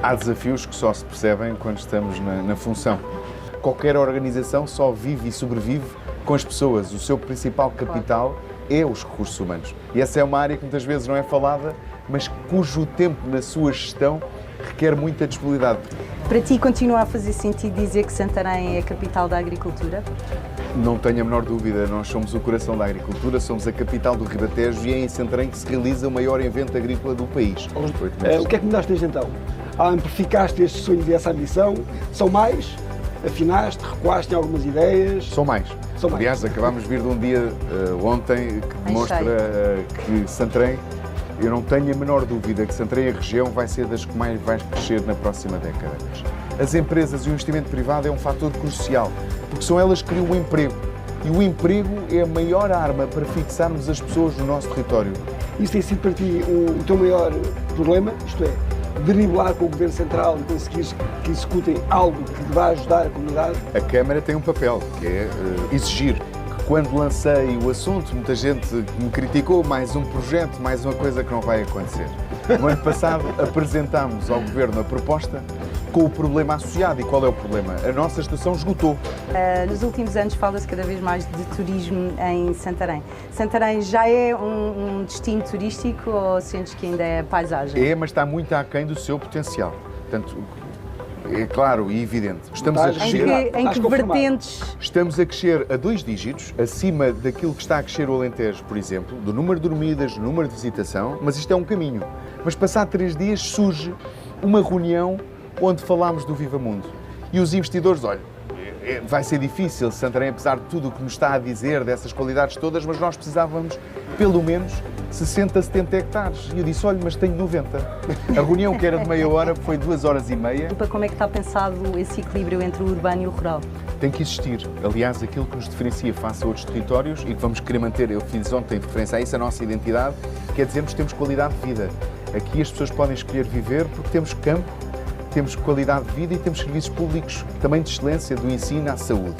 Há desafios que só se percebem quando estamos na função. Qualquer organização só vive e sobrevive com as pessoas. O seu principal capital é os recursos humanos. E essa é uma área que muitas vezes não é falada, mas cujo tempo na sua gestão requer muita disponibilidade. Para ti continua a fazer sentido dizer que Santarém é a capital da agricultura? Não tenho a menor dúvida, nós somos o coração da agricultura, somos a capital do Ribatejo e é em Santarém que se realiza o maior evento agrícola do país. O que é que mudaste desde então? Amplificaste este sonho e essa ambição? São mais? Afinaste, recuaste em algumas ideias? São mais. Aliás, acabámos de vir de um dia ontem que demonstra que Santarém, eu não tenho a menor dúvida que Santarém, a região, vai ser das que mais vai crescer na próxima década. As empresas e o investimento privado é um fator crucial, porque são elas que criam o emprego. E o emprego é a maior arma para fixarmos as pessoas no nosso território. Isso tem sido para ti o teu maior problema? Isto é, driblar com o Governo Central e conseguir que executem algo que vá ajudar a comunidade? A Câmara tem um papel, que é exigir. Quando lancei o assunto, muita gente me criticou, mais um projeto, mais uma coisa que não vai acontecer. No ano passado apresentámos ao Governo a proposta com o problema associado. E qual é o problema? A nossa estação esgotou. Nos últimos anos fala-se cada vez mais de turismo em Santarém. Santarém já é um destino turístico ou sentes que ainda é paisagem? É, mas está muito aquém do seu potencial. Portanto, é claro e evidente. Estamos a crescer. Em que vertentes? Estamos a crescer a 2 dígitos, acima daquilo que está a crescer o Alentejo, por exemplo, do número de dormidas, do número de visitação, mas isto é um caminho. Mas passado 3 dias surge uma reunião onde falámos do Viva Mundo. E os investidores, olha, vai ser difícil, Santarém, apesar de tudo o que nos está a dizer, dessas qualidades todas, mas nós precisávamos, pelo menos, 60, 70 hectares. E eu disse, olha, mas tenho 90. A reunião, que era de meia hora, foi 2 horas e meia. Como é que está pensado esse equilíbrio entre o urbano e o rural? Tem que existir. Aliás, aquilo que nos diferencia face a outros territórios e que vamos querer manter, eu fiz ontem referência a isso, a nossa identidade, quer dizermos que temos qualidade de vida. Aqui as pessoas podem escolher viver porque temos campo, temos qualidade de vida e temos serviços públicos também de excelência, do ensino à saúde.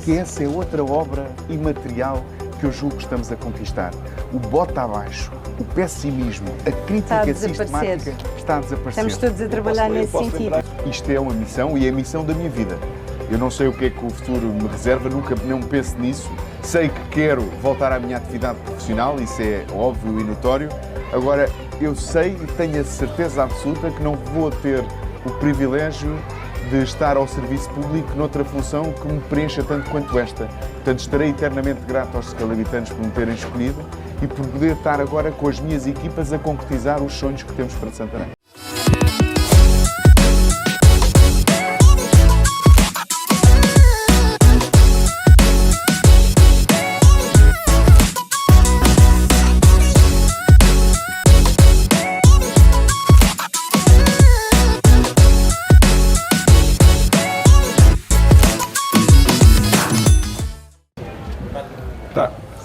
Que essa é outra obra imaterial que eu julgo que estamos a conquistar. O bota abaixo, o pessimismo, a crítica sistemática está a desaparecer. Estamos todos a trabalhar nesse sentido. Isto é uma missão e é a missão da minha vida. Eu não sei o que é que o futuro me reserva, nunca não penso nisso. Sei que quero voltar à minha atividade profissional, isso é óbvio e notório. Agora, eu sei e tenho a certeza absoluta que não vou ter o privilégio de estar ao serviço público noutra função que me preencha tanto quanto esta. Portanto, estarei eternamente grato aos escalabitanos por me terem escolhido e por poder estar agora com as minhas equipas a concretizar os sonhos que temos para Santarém.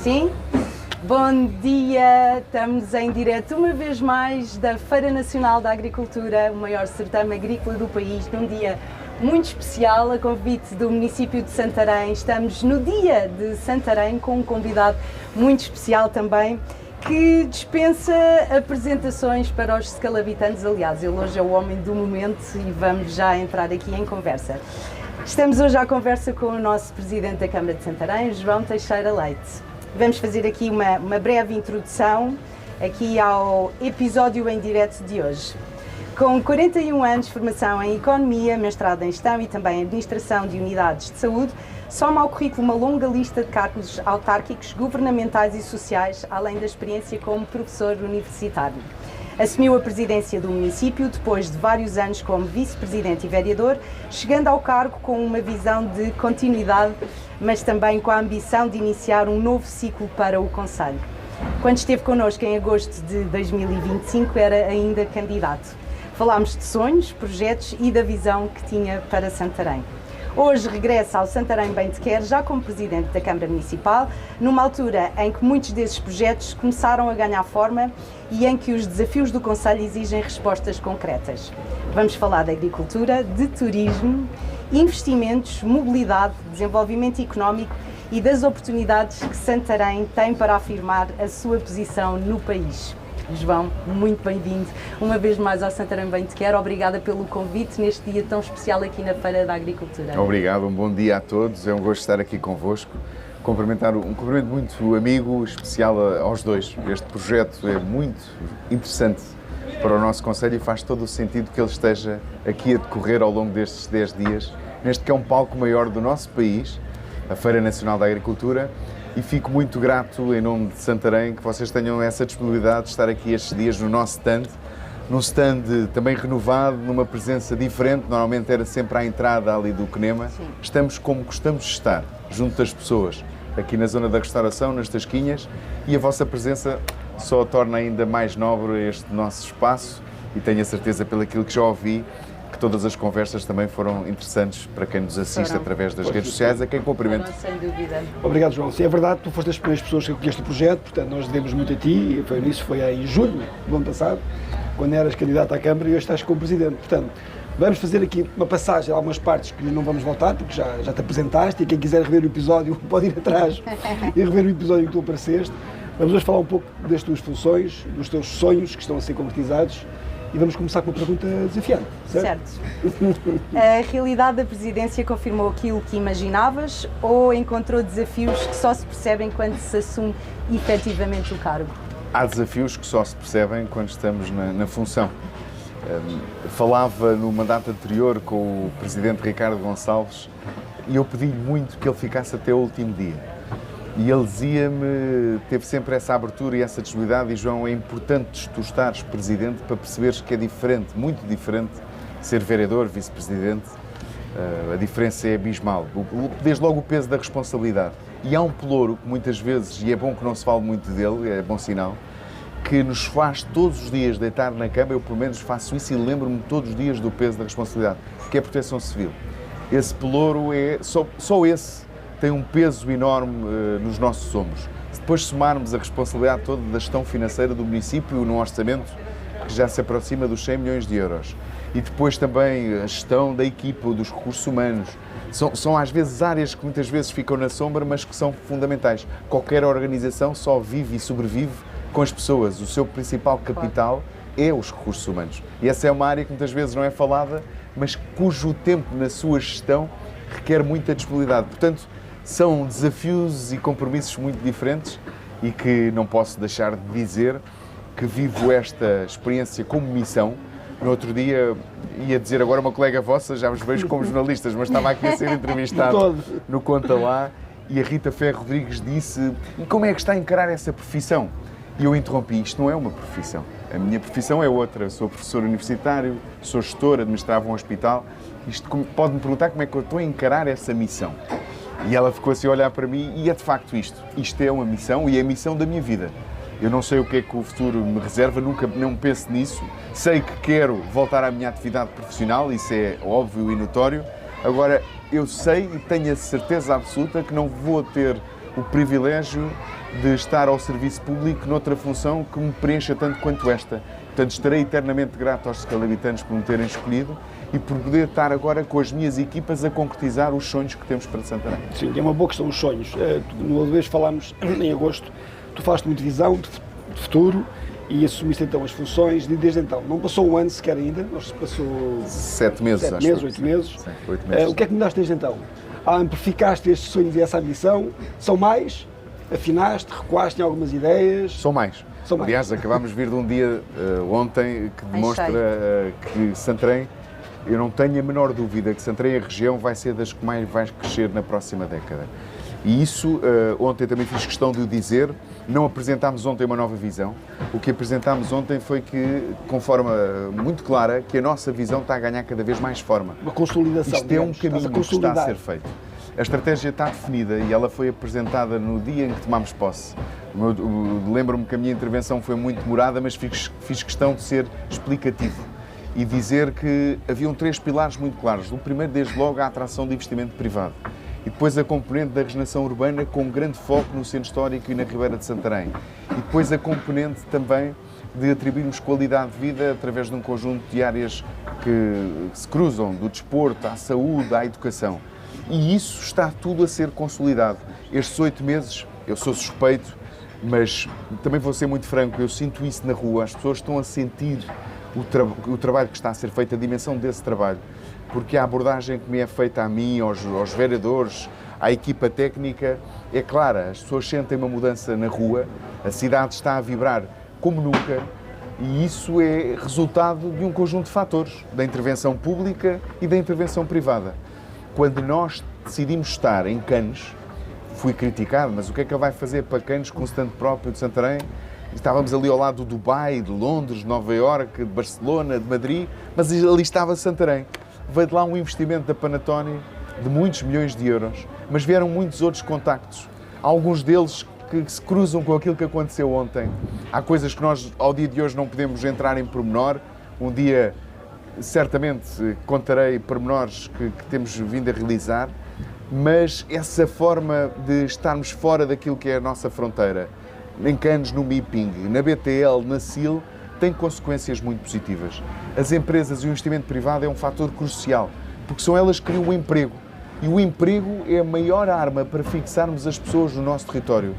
Sim? Bom dia! Estamos em direto uma vez mais da Feira Nacional da Agricultura, o maior certame agrícola do país, num dia muito especial, a convite do município de Santarém. Estamos no dia de Santarém com um convidado muito especial também, que dispensa apresentações para os escalabitantes. Aliás, ele hoje é o homem do momento e vamos já entrar aqui em conversa. Estamos hoje à conversa com o nosso Presidente da Câmara de Santarém, João Teixeira Leite. Vamos fazer aqui uma breve introdução aqui ao episódio em direto de hoje. Com 41 anos de formação em Economia, mestrado em Gestão e também em Administração de Unidades de Saúde, soma ao currículo uma longa lista de cargos autárquicos, governamentais e sociais, além da experiência como professor universitário. Assumiu a presidência do município depois de vários anos como vice-presidente e vereador, chegando ao cargo com uma visão de continuidade, mas também com a ambição de iniciar um novo ciclo para o concelho. Quando esteve connosco em agosto de 2025, era ainda candidato. Falámos de sonhos, projetos e da visão que tinha para Santarém. Hoje regressa ao Santarém Bem Te Quer, já como Presidente da Câmara Municipal, numa altura em que muitos desses projetos começaram a ganhar forma e em que os desafios do concelho exigem respostas concretas. Vamos falar de agricultura, de turismo, investimentos, mobilidade, desenvolvimento económico e das oportunidades que Santarém tem para afirmar a sua posição no país. João, muito bem-vindo uma vez mais ao Santarém Bem Te Quer. Obrigada pelo convite neste dia tão especial aqui na Feira da Agricultura. Obrigado, um bom dia a todos, é um gosto estar aqui convosco. Um cumprimento muito amigo, especial aos dois. Este projeto é muito interessante para o nosso Conselho e faz todo o sentido que ele esteja aqui a decorrer ao longo destes 10 dias, neste que é um palco maior do nosso país, a Feira Nacional da Agricultura, e fico muito grato, em nome de Santarém, que vocês tenham essa disponibilidade de estar aqui estes dias no nosso stand, num stand também renovado, numa presença diferente, normalmente era sempre à entrada ali do CNEMA. Sim. Estamos como gostamos de estar, junto das pessoas, aqui na zona da restauração, nas tasquinhas, e a vossa presença só torna ainda mais nobre este nosso espaço e tenho a certeza, pelo aquilo que já ouvi, que todas as conversas também foram interessantes para quem nos assiste através das redes sociais, a quem cumprimento. Sem dúvida. Obrigado, João. Sim, é verdade, tu foste das primeiras pessoas que acolheste o projeto, portanto nós devemos muito a ti, foi em julho do ano passado, quando eras candidato à Câmara e hoje estás como Presidente. Portanto, vamos fazer aqui uma passagem a algumas partes que não vamos voltar, porque já te apresentaste e quem quiser rever o episódio pode ir atrás e rever o episódio que tu apareceste. Vamos hoje falar um pouco das tuas funções, dos teus sonhos que estão a ser concretizados e vamos começar com uma pergunta desafiante, certo? Certo. A realidade da presidência confirmou aquilo que imaginavas ou encontrou desafios que só se percebem quando se assume efetivamente o cargo? Há desafios que só se percebem quando estamos na função. Falava no mandato anterior com o Presidente Ricardo Gonçalves e eu pedi-lhe muito que ele ficasse até o último dia. E ele dizia-me, teve sempre essa abertura e essa disponibilidade, e João, é importante tu estares Presidente para perceberes que é diferente, muito diferente, ser vereador, Vice-Presidente. A diferença é abismal. Desde logo o peso da responsabilidade. E há um pelouro que muitas vezes, e é bom que não se fale muito dele, é bom sinal, que nos faz todos os dias deitar na cama, eu pelo menos faço isso e lembro-me todos os dias do peso da responsabilidade, que é a Proteção Civil. Esse pelouro é, só esse tem um peso enorme nos nossos ombros. Se depois somarmos a responsabilidade toda da gestão financeira do município num orçamento que já se aproxima dos 100 milhões de euros, e depois também a gestão da equipa, dos recursos humanos, são às vezes áreas que muitas vezes ficam na sombra, mas que são fundamentais. Qualquer organização só vive e sobrevive com as pessoas. O seu principal capital é os recursos humanos. E essa é uma área que muitas vezes não é falada, mas cujo tempo na sua gestão requer muita disponibilidade. Portanto, são desafios e compromissos muito diferentes e que não posso deixar de dizer que vivo esta experiência como missão. No outro dia, ia dizer agora uma colega vossa, já vos vejo como jornalistas, mas estava aqui a ser entrevistado no Conta Lá, e a Rita Ferro Rodrigues disse: e como é que está a encarar essa profissão? E eu interrompi: isto não é uma profissão, a minha profissão é outra, sou professor universitário, sou gestor, administrava um hospital, pode-me perguntar como é que eu estou a encarar essa missão. E ela ficou assim a olhar para mim e é de facto isto é uma missão e é a missão da minha vida. Eu não sei o que é que o futuro me reserva, nunca não penso nisso. Sei que quero voltar à minha atividade profissional, isso é óbvio e notório. Agora, eu sei e tenho a certeza absoluta que não vou ter o privilégio de estar ao serviço público noutra função que me preencha tanto quanto esta. Portanto, estarei eternamente grato aos escalavitantes por me terem escolhido e por poder estar agora com as minhas equipas a concretizar os sonhos que temos para Santarém. Sim, é uma boa questão os sonhos. No outra vez falámos em agosto, tu falaste muito de visão, de futuro, e assumiste então as funções desde então. Não passou um ano sequer ainda, nós passou 7 meses, 7 meses, 8 meses. Sim, 8 meses. O que é que mudaste desde então? Amplificaste estes sonhos e essa ambição? São mais? Afinaste? Recuaste em algumas ideias? São mais. Aliás, acabámos de vir de um dia ontem que demonstra que Santarém, eu não tenho a menor dúvida que Santarém, a região, vai ser das que mais vai crescer na próxima década. E isso, ontem também fiz questão de o dizer, não apresentámos ontem uma nova visão. O que apresentámos ontem foi que, com forma muito clara, que a nossa visão está a ganhar cada vez mais forma. Uma consolidação. Isto é um caminho que está a ser feito. A estratégia está definida e ela foi apresentada no dia em que tomámos posse. Lembro-me que a minha intervenção foi muito demorada, mas fiz questão de ser explicativo e dizer que haviam 3 pilares muito claros. O primeiro, desde logo, a atração de investimento privado. E depois a componente da regeneração urbana com grande foco no centro histórico e na Ribeira de Santarém. E depois a componente também de atribuirmos qualidade de vida através de um conjunto de áreas que se cruzam, do desporto, à saúde, à educação. E isso está tudo a ser consolidado. Estes 8 meses, eu sou suspeito, Mas também vou ser muito franco, eu sinto isso na rua, as pessoas estão a sentir o trabalho que está a ser feito, a dimensão desse trabalho, porque a abordagem que me é feita a mim, aos vereadores, à equipa técnica, é clara, as pessoas sentem uma mudança na rua, a cidade está a vibrar como nunca, e isso é resultado de um conjunto de fatores, da intervenção pública e da intervenção privada. Quando nós decidimos estar em Cannes, fui criticado, mas o que é que ele vai fazer para Cannes com o stand próprio de Santarém? Estávamos ali ao lado do Dubai, de Londres, de Nova Iorque, de Barcelona, de Madrid, mas ali estava Santarém. Veio de lá um investimento da Panattoni de muitos milhões de euros, mas vieram muitos outros contactos, alguns deles que se cruzam com aquilo que aconteceu ontem. Há coisas que nós, ao dia de hoje, não podemos entrar em pormenor. Um dia, certamente, contarei pormenores que temos vindo a realizar, mas essa forma de estarmos fora daquilo que é a nossa fronteira, em Cannes, no MIPING, na BTL, na SIL, tem consequências muito positivas. As empresas e o investimento privado é um fator crucial, porque são elas que criam o emprego. E o emprego é a maior arma para fixarmos as pessoas no nosso território.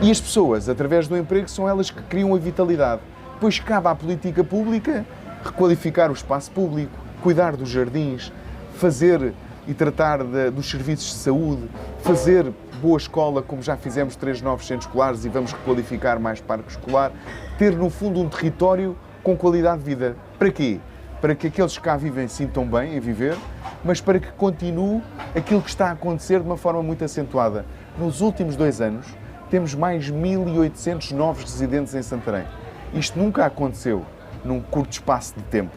E as pessoas, através do emprego, são elas que criam a vitalidade. Depois cabe à política pública requalificar o espaço público, cuidar dos jardins, fazer e tratar dos serviços de saúde, fazer boa escola, como já fizemos 3 novos centros escolares e vamos requalificar mais parque escolar, ter no fundo um território com qualidade de vida. Para quê? Para que aqueles que cá vivem se sintam bem em viver, mas para que continue aquilo que está a acontecer de uma forma muito acentuada. Nos últimos 2 anos, temos mais 1.800 novos residentes em Santarém. Isto nunca aconteceu num curto espaço de tempo.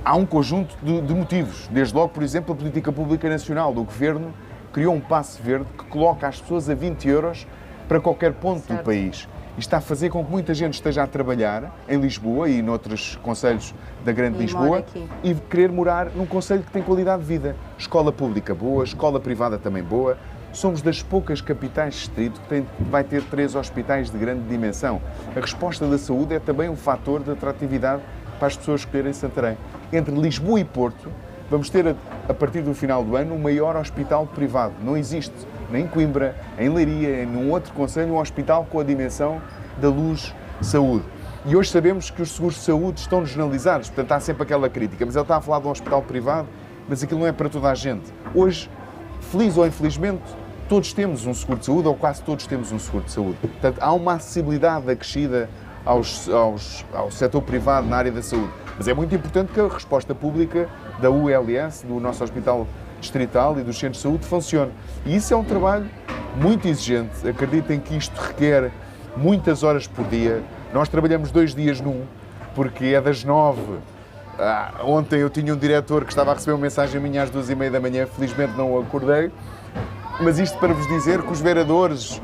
Há um conjunto de motivos. Desde logo, por exemplo, a política pública nacional do Governo criou um passe verde que coloca as pessoas a 20 euros para qualquer ponto do país. E está a fazer com que muita gente esteja a trabalhar em Lisboa e noutros concelhos da Grande Lisboa e querer morar num concelho que tem qualidade de vida. Escola pública boa, escola privada também boa. Somos das poucas capitais de distrito que vai ter 3 hospitais de grande dimensão. A resposta da saúde é também um fator de atratividade para as pessoas escolherem Santarém. Entre Lisboa e Porto, vamos ter, a partir do final do ano, o maior hospital privado. Não existe, nem em Coimbra, em Leiria, em nenhum outro concelho, um hospital com a dimensão da Luz Saúde. E hoje sabemos que os seguros de saúde estão desnalizados, portanto há sempre aquela crítica. Mas ele está a falar de um hospital privado, mas aquilo não é para toda a gente. Hoje, feliz ou infelizmente, todos temos um seguro de saúde, ou quase todos temos um seguro de saúde. Portanto, há uma acessibilidade acrescida ao setor privado na área da saúde. Mas é muito importante que a resposta pública da ULS, do nosso Hospital Distrital e dos centros de saúde, funcione. E isso é um trabalho muito exigente. Acreditem que isto requer muitas horas por dia. Nós trabalhamos 2 dias num, porque é das 9. Ontem eu tinha um diretor que estava a receber uma mensagem minha às 2h30 da manhã, felizmente não o acordei. Mas isto para vos dizer que os vereadores,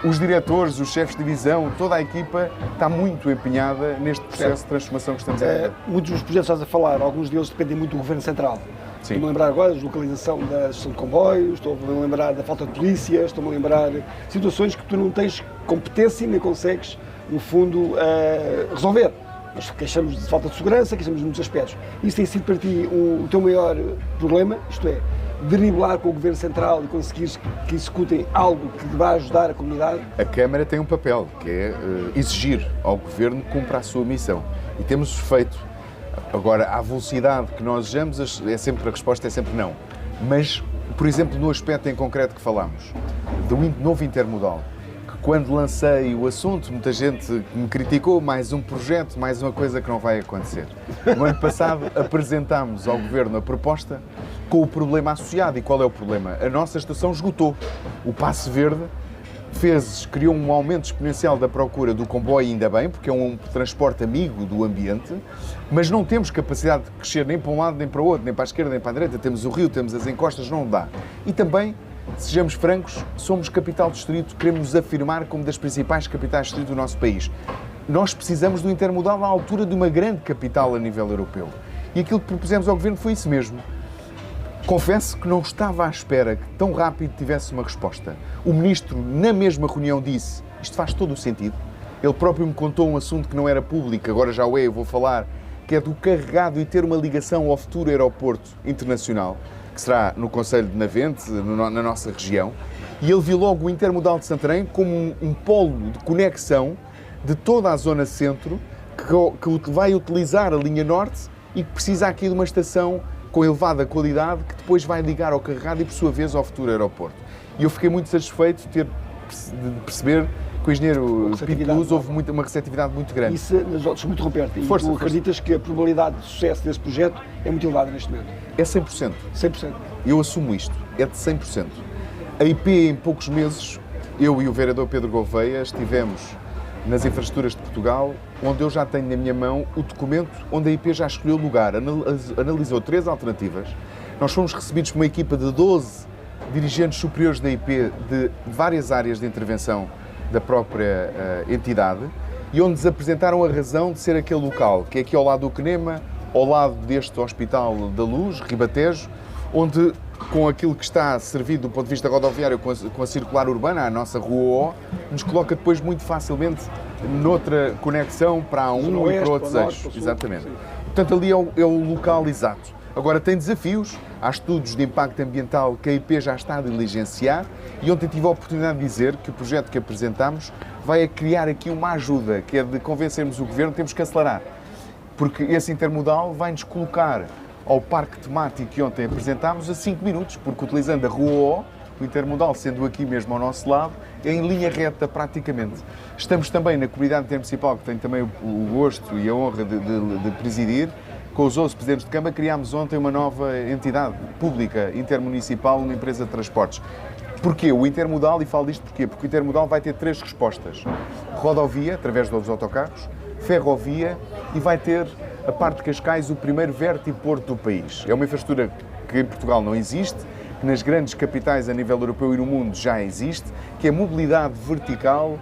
os diretores, os chefes de divisão, toda a equipa está muito empenhada neste processo de transformação que estamos a viver. Muitos dos projetos que estás a falar, alguns deles dependem muito do Governo Central. Sim. Estou-me a lembrar agora da deslocalização da estação de comboios, estou-me a lembrar da falta de polícia, estou-me a lembrar de situações que tu não tens competência nem consegues, no fundo, resolver. Nós queixamos de falta de segurança, queixamos de muitos aspectos. Isso tem sido para ti o teu maior problema, isto é, driblar com o Governo Central e conseguir que executem algo que vá ajudar a comunidade? A Câmara tem um papel, que é exigir ao Governo que cumpra a sua missão. E temos feito. Agora, à velocidade que nós desejamos, a resposta é sempre não. Mas, por exemplo, no aspecto em concreto que falámos, do novo intermodal, que quando lancei o assunto, muita gente me criticou, mais um projeto, mais uma coisa que não vai acontecer. No ano passado, apresentámos ao Governo a proposta com o problema associado. E qual é o problema? A nossa estação esgotou. O passe verde criou um aumento exponencial da procura do comboio, ainda bem, porque é um transporte amigo do ambiente, mas não temos capacidade de crescer nem para um lado nem para o outro, nem para a esquerda nem para a direita. Temos o rio, temos as encostas, não dá. E também, sejamos francos, somos capital de distrito, queremos nos afirmar como das principais capitais de distrito do nosso país. Nós precisamos do intermodal à altura de uma grande capital a nível europeu. E aquilo que propusemos ao Governo foi isso mesmo. Confesso que não estava à espera que tão rápido tivesse uma resposta. O Ministro, na mesma reunião, disse: isto faz todo o sentido. Ele próprio me contou um assunto que não era público, agora já o é, eu vou falar, que é do carregado e ter uma ligação ao futuro aeroporto internacional. que será no Concelho de Navente, na nossa região, e ele viu logo o Intermodal de Santarém como um polo de conexão de toda a zona centro que vai utilizar a linha norte e que precisa aqui de uma estação com elevada qualidade que depois vai ligar ao Carregado e, por sua vez, ao futuro aeroporto. E eu fiquei muito satisfeito de perceber que o engenheiro Pito Luz houve uma receptividade muito grande. Isso, deixa-me interromper-te, e tu acreditas que a probabilidade de sucesso desse projeto é muito elevada neste momento? É 100%. 100%. Eu assumo isto, é de 100%. A IP, em poucos meses, eu e o vereador Pedro Gouveia estivemos nas infraestruturas de Portugal, onde eu já tenho na minha mão o documento onde a IP já escolheu lugar, analisou 3 alternativas. Nós fomos recebidos por uma equipa de 12 dirigentes superiores da IP de várias áreas de intervenção da própria entidade e onde nos apresentaram a razão de ser aquele local, que é aqui ao lado do CNEMA, ao lado deste Hospital da Luz, Ribatejo, onde, com aquilo que está servido do ponto de vista rodoviário com a circular urbana, a nossa Rua O, nos coloca depois muito facilmente noutra conexão para a um e para outros eixos. Exatamente. Portanto, ali é o local exato. Agora, tem desafios, há estudos de impacto ambiental que a IP já está a diligenciar e ontem tive a oportunidade de dizer que o projeto que apresentámos vai criar aqui uma ajuda, que é de convencermos o Governo que temos que acelerar, porque esse intermodal vai-nos colocar ao parque temático que ontem apresentámos a 5 minutos, porque utilizando a Rua O intermodal sendo aqui mesmo ao nosso lado, é em linha reta praticamente. Estamos também na comunidade intermunicipal, que tenho também o gosto e a honra de presidir. Com os 11 presidentes de Câmara, criámos ontem uma nova entidade pública intermunicipal, uma empresa de transportes. Porquê? O intermodal, e falo disto porquê? Porque o intermodal vai ter 3 respostas. Rodovia, através dos autocarros, ferrovia e vai ter a parte de Cascais, o primeiro vertiporto do país. É uma infraestrutura que em Portugal não existe, que nas grandes capitais a nível europeu e no mundo já existe, que é mobilidade vertical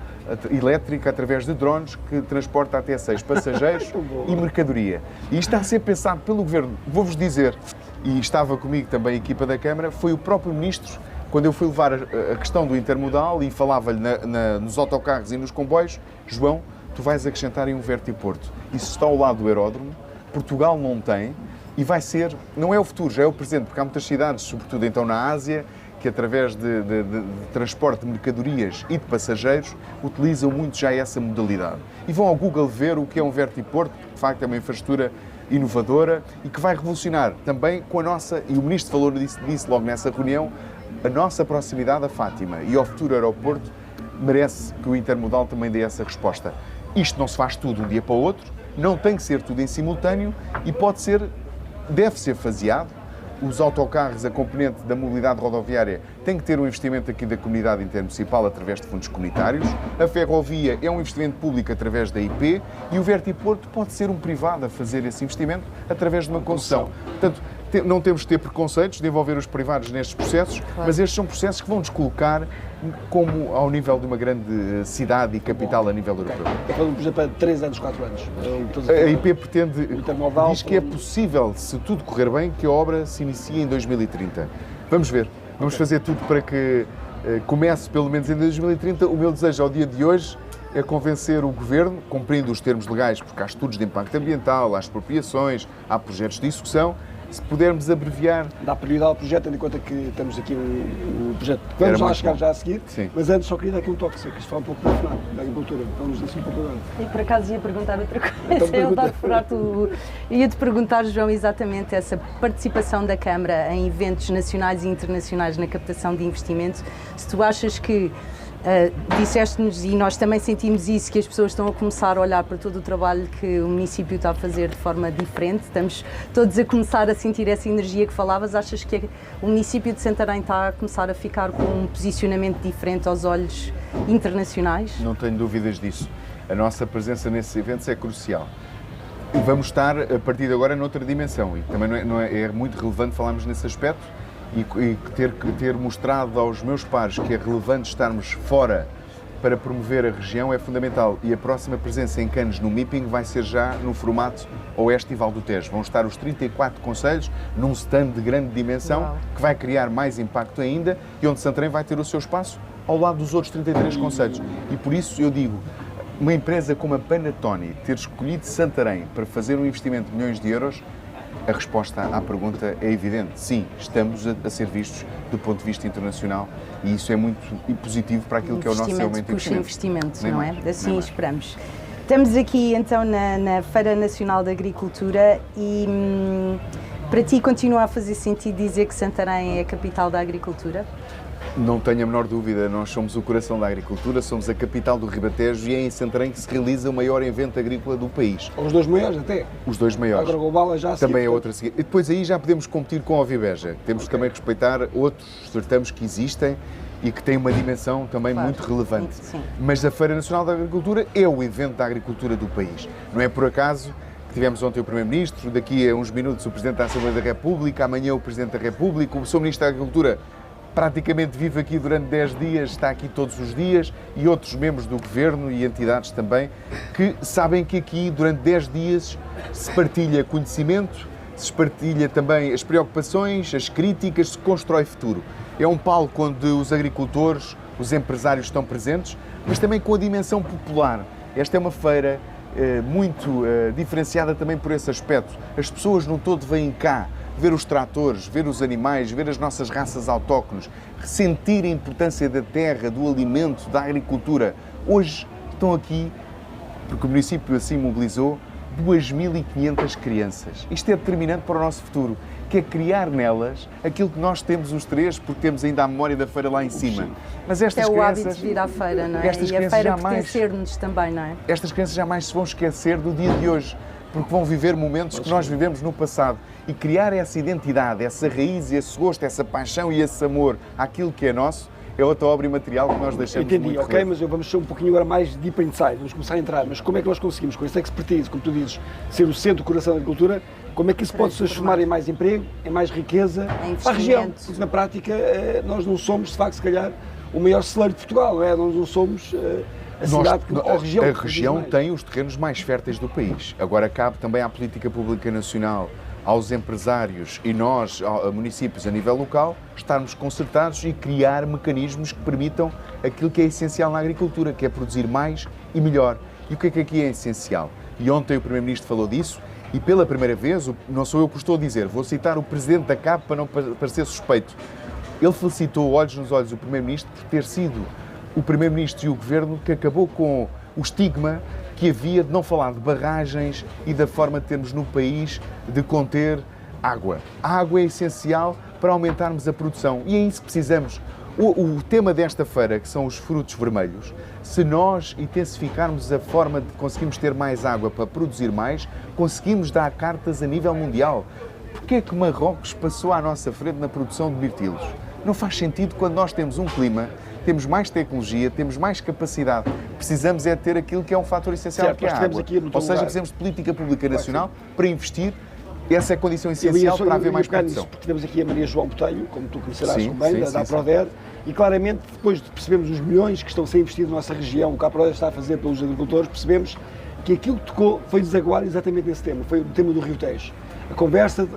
elétrica através de drones que transporta até 6 passageiros e mercadoria. E isto está a ser pensado pelo Governo. Vou-vos dizer, e estava comigo também a equipa da Câmara, foi o próprio Ministro, quando eu fui levar a questão do intermodal e falava-lhe nos autocarros e nos comboios, João, tu vais acrescentar em um vertiporto. Isso está ao lado do aeródromo, Portugal não tem, e vai ser, não é o futuro, já é o presente, porque há muitas cidades, sobretudo então na Ásia, que através de transporte de mercadorias e de passageiros utilizam muito já essa modalidade. E vão ao Google ver o que é um vertiporto, que de facto é uma infraestrutura inovadora e que vai revolucionar também com a nossa, e o Ministro falou disso logo nessa reunião, a nossa proximidade a Fátima e ao futuro aeroporto merece que o intermodal também dê essa resposta. Isto não se faz tudo de um dia para o outro, não tem que ser tudo em simultâneo e deve ser faseado. Os autocarros, a componente da mobilidade rodoviária, tem que ter um investimento aqui da comunidade intermunicipal através de fundos comunitários. A ferrovia é um investimento público através da IP e o vertiporto pode ser um privado a fazer esse investimento através de uma concessão. Portanto, não temos de ter preconceitos de envolver os privados nestes processos, claro, mas estes são processos que vão nos colocar como ao nível de uma grande cidade e capital a nível europeu. Está falando, por exemplo, de 3 anos, 4 anos. A IP pretende, diz que é possível, se tudo correr bem, que a obra se inicie em 2030. Vamos ver. Vamos fazer tudo para que comece pelo menos em 2030. O meu desejo ao dia de hoje é convencer o Governo, cumprindo os termos legais, porque há estudos de impacto ambiental, há expropriações, há projetos de execução, se pudermos abreviar... Dá prioridade ao projeto, tendo em conta que temos aqui o projeto. Vamos lá chegar já a seguir, sim, mas antes só queria dar aqui um toque, que isto fala um pouco do FNAC, da agricultura. Vamos dizer um pouco agora. E por acaso ia perguntar outra coisa, então, ia-te perguntar, João, exatamente essa participação da Câmara em eventos nacionais e internacionais na captação de investimento, se tu achas que disseste-nos, e nós também sentimos isso, que as pessoas estão a começar a olhar para todo o trabalho que o município está a fazer de forma diferente, estamos todos a começar a sentir essa energia que falavas. Achas que o município de Santarém está a começar a ficar com um posicionamento diferente aos olhos internacionais? Não tenho dúvidas disso. A nossa presença nesses eventos é crucial. Vamos estar, a partir de agora, noutra dimensão, e também é muito relevante falarmos nesse aspecto. E ter mostrado aos meus pares que é relevante estarmos fora para promover a região é fundamental. E a próxima presença em Canos no MIPIM vai ser já no formato Oeste e Val do Tejo. Vão estar os 34 concelhos num stand de grande dimensão. Uau, que vai criar mais impacto ainda e onde Santarém vai ter o seu espaço ao lado dos outros 33 concelhos. E por isso eu digo, uma empresa como a Panattoni ter escolhido Santarém para fazer um investimento de milhões de euros A resposta à pergunta é evidente. Sim, estamos a ser vistos do ponto de vista internacional e isso é muito positivo para aquilo que é o nosso aumento de puxa investimento, Nem não mais, é? Assim nem mais. esperamos. Estamos aqui então na Feira Nacional da Agricultura e para ti continua a fazer sentido dizer que Santarém é a capital da agricultura? Não tenho a menor dúvida, nós somos o coração da agricultura, somos a capital do Ribatejo e é em Santarém que se realiza o maior evento agrícola do país. Os dois maiores até. Os dois A maiores. Agroglobal é já a seguir, Também é portanto. outra a seguir. E depois aí já podemos competir com a Ovibeja. Temos que também respeitar outros certames que existem e que têm uma dimensão também Claro, muito relevante. sim. Mas a Feira Nacional da Agricultura é o evento da agricultura do país. Não é por acaso que tivemos ontem o Primeiro-Ministro, daqui a uns minutos o Presidente da Assembleia da República, amanhã o Presidente da República, o Sr. Ministro da Agricultura praticamente vive aqui durante 10 dias, está aqui todos os dias, e outros membros do Governo e entidades também, que sabem que aqui durante 10 dias se partilha conhecimento, se partilha também as preocupações, as críticas, se constrói futuro. É um palco onde os agricultores, os empresários estão presentes, mas também com a dimensão popular. Esta é uma feira muito diferenciada também por esse aspecto. As pessoas no todo vêm cá ver os tratores, ver os animais, ver as nossas raças autóctones, sentir a importância da terra, do alimento, da agricultura. Hoje estão aqui, porque o município assim mobilizou, 2.500 crianças. Isto é determinante para o nosso futuro, que é criar nelas aquilo que nós temos os três, porque temos ainda a memória da feira lá em cima. Mas estas É o crianças, hábito de vir à feira, não é? estas E a crianças feira jamais- pertencer-nos também, não é? estas crianças jamais se vão esquecer do dia de hoje, porque vão viver momentos que nós vivemos no passado. E criar essa identidade, essa raiz, esse gosto, essa paixão e esse amor àquilo que é nosso, é outra obra imaterial que nós deixamos Entendi, muito ok, mas vamos ser um pouquinho agora mais deep inside, vamos começar a entrar, mas como é que nós conseguimos, com essa expertise, como tu dizes, ser o centro, o coração da agricultura, como é que isso pode se transformar em mais emprego, em mais riqueza Em para a região? investimento. Porque na prática nós não somos, de facto, se calhar, o maior celeiro de Portugal, não é? Nós não somos a cidade, ou a região. A que região produz mais. tem os terrenos mais férteis do país. Agora cabe também à política pública nacional, aos empresários e nós, a municípios a nível local, estarmos concertados e criar mecanismos que permitam aquilo que é essencial na agricultura, que é produzir mais e melhor. E o que é que aqui é essencial? E ontem o Primeiro-Ministro falou disso e pela primeira vez, não sou eu que estou a dizer, vou citar o Presidente da CAP para não parecer suspeito. Ele felicitou, olhos nos olhos, o Primeiro-Ministro por ter sido o Primeiro-Ministro e o Governo que acabou com o estigma que havia de não falar de barragens e da forma de termos no país de conter água. A água é essencial para aumentarmos a produção e é isso que precisamos. O tema desta feira, que são os frutos vermelhos, se nós intensificarmos a forma de conseguirmos ter mais água para produzir mais, conseguimos dar cartas a nível mundial. Porquê é que Marrocos passou à nossa frente na produção de mirtilos? Não faz sentido quando nós temos um clima, temos mais tecnologia, temos mais capacidade. Precisamos é ter aquilo que é um fator essencial, Certo, que é a nós tivemos água. aqui no teu Ou seja, lugar. precisamos de política pública nacional para investir. Essa é a condição essencial para haver mais produção. Porque temos aqui a Maria João Botelho, como tu conhecerás Sim, bem, sim, da sim, Proder, e claramente, depois de percebermos os milhões que estão a ser investidos na nossa região, o que a Proder está a fazer pelos agricultores, percebemos que aquilo que tocou foi desaguar exatamente nesse tema, foi o tema do Rio Tejo. A conversa,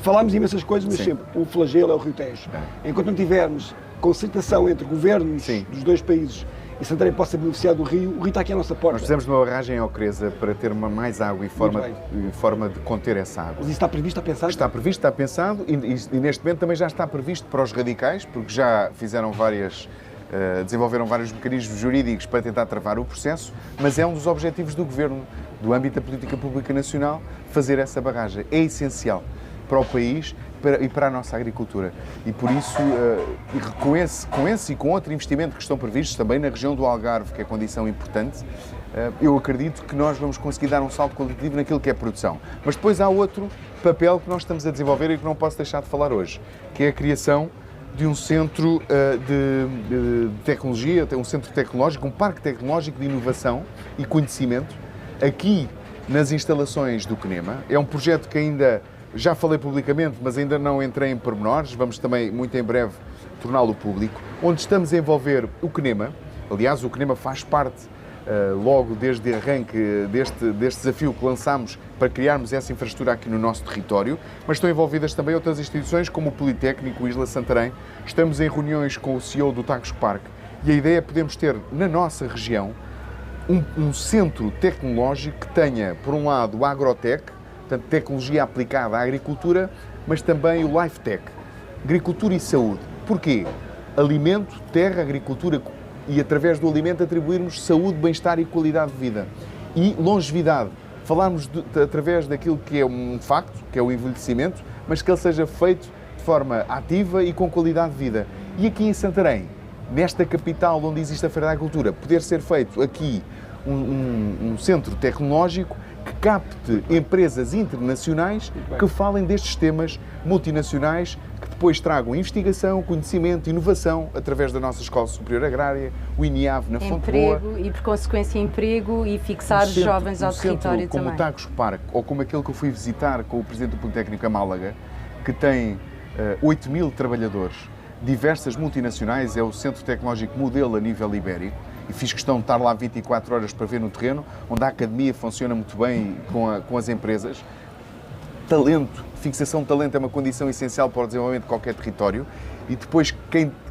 falámos de imensas coisas, mas Sim. sempre o flagelo é o Rio Tejo. Enquanto não tivermos concertação entre governos Sim. dos dois países e Santarém possa beneficiar do Rio, o Rio está aqui à nossa porta. Nós precisamos de uma barragem em Ocreza para ter mais água e forma de conter essa água. Mas isso está previsto, está pensado? Está previsto, está pensado e neste momento também já está previsto para os radicais, porque já fizeram desenvolveram vários mecanismos jurídicos para tentar travar o processo, mas é um dos objetivos do Governo, do âmbito da política pública nacional, fazer essa barragem. É essencial para o país e para a nossa agricultura. E por isso, com esse e com outro investimento que estão previstos também na região do Algarve, que é condição importante, eu acredito que nós vamos conseguir dar um salto qualitativo naquilo que é produção. Mas depois há outro papel que nós estamos a desenvolver e que não posso deixar de falar hoje, que é a criação de um centro de tecnologia, um centro tecnológico, um parque tecnológico de inovação e conhecimento, aqui nas instalações do CNEMA. É um projeto que ainda já falei publicamente, mas ainda não entrei em pormenores, vamos também muito em breve torná-lo público, onde estamos a envolver o CNEMA. Aliás, o CNEMA faz parte logo desde o arranque deste desafio que lançámos para criarmos essa infraestrutura aqui no nosso território, mas estão envolvidas também outras instituições como o Politécnico, o Isla Santarém. Estamos em reuniões com o CEO do Tagus Park e a ideia é podermos ter na nossa região um centro tecnológico que tenha, por um lado, a agrotec, portanto, tecnologia aplicada à agricultura, mas também o Life Tech, agricultura e saúde. Porquê? Alimento, terra, agricultura e através do alimento atribuirmos saúde, bem-estar e qualidade de vida. E longevidade, falarmos através daquilo que é um facto, que é o envelhecimento, mas que ele seja feito de forma ativa e com qualidade de vida. E aqui em Santarém, nesta capital onde existe a Feira da Agricultura, poder ser feito aqui um centro tecnológico que capte empresas internacionais que falem destes temas multinacionais, que depois tragam investigação, conhecimento, inovação, através da nossa Escola Superior Agrária, o INIAV na Fonte Boa. E, por consequência, emprego e fixar jovens ao território como também. Como o Tagus Park, ou como aquele que eu fui visitar com o Presidente do Politécnico a Málaga, que tem 8.000 trabalhadores, diversas multinacionais, é o Centro Tecnológico Modelo a nível ibérico, e fiz questão de estar lá 24 horas para ver no terreno, onde a academia funciona muito bem com as empresas. Talento, fixação de talento é uma condição essencial para o desenvolvimento de qualquer território, e depois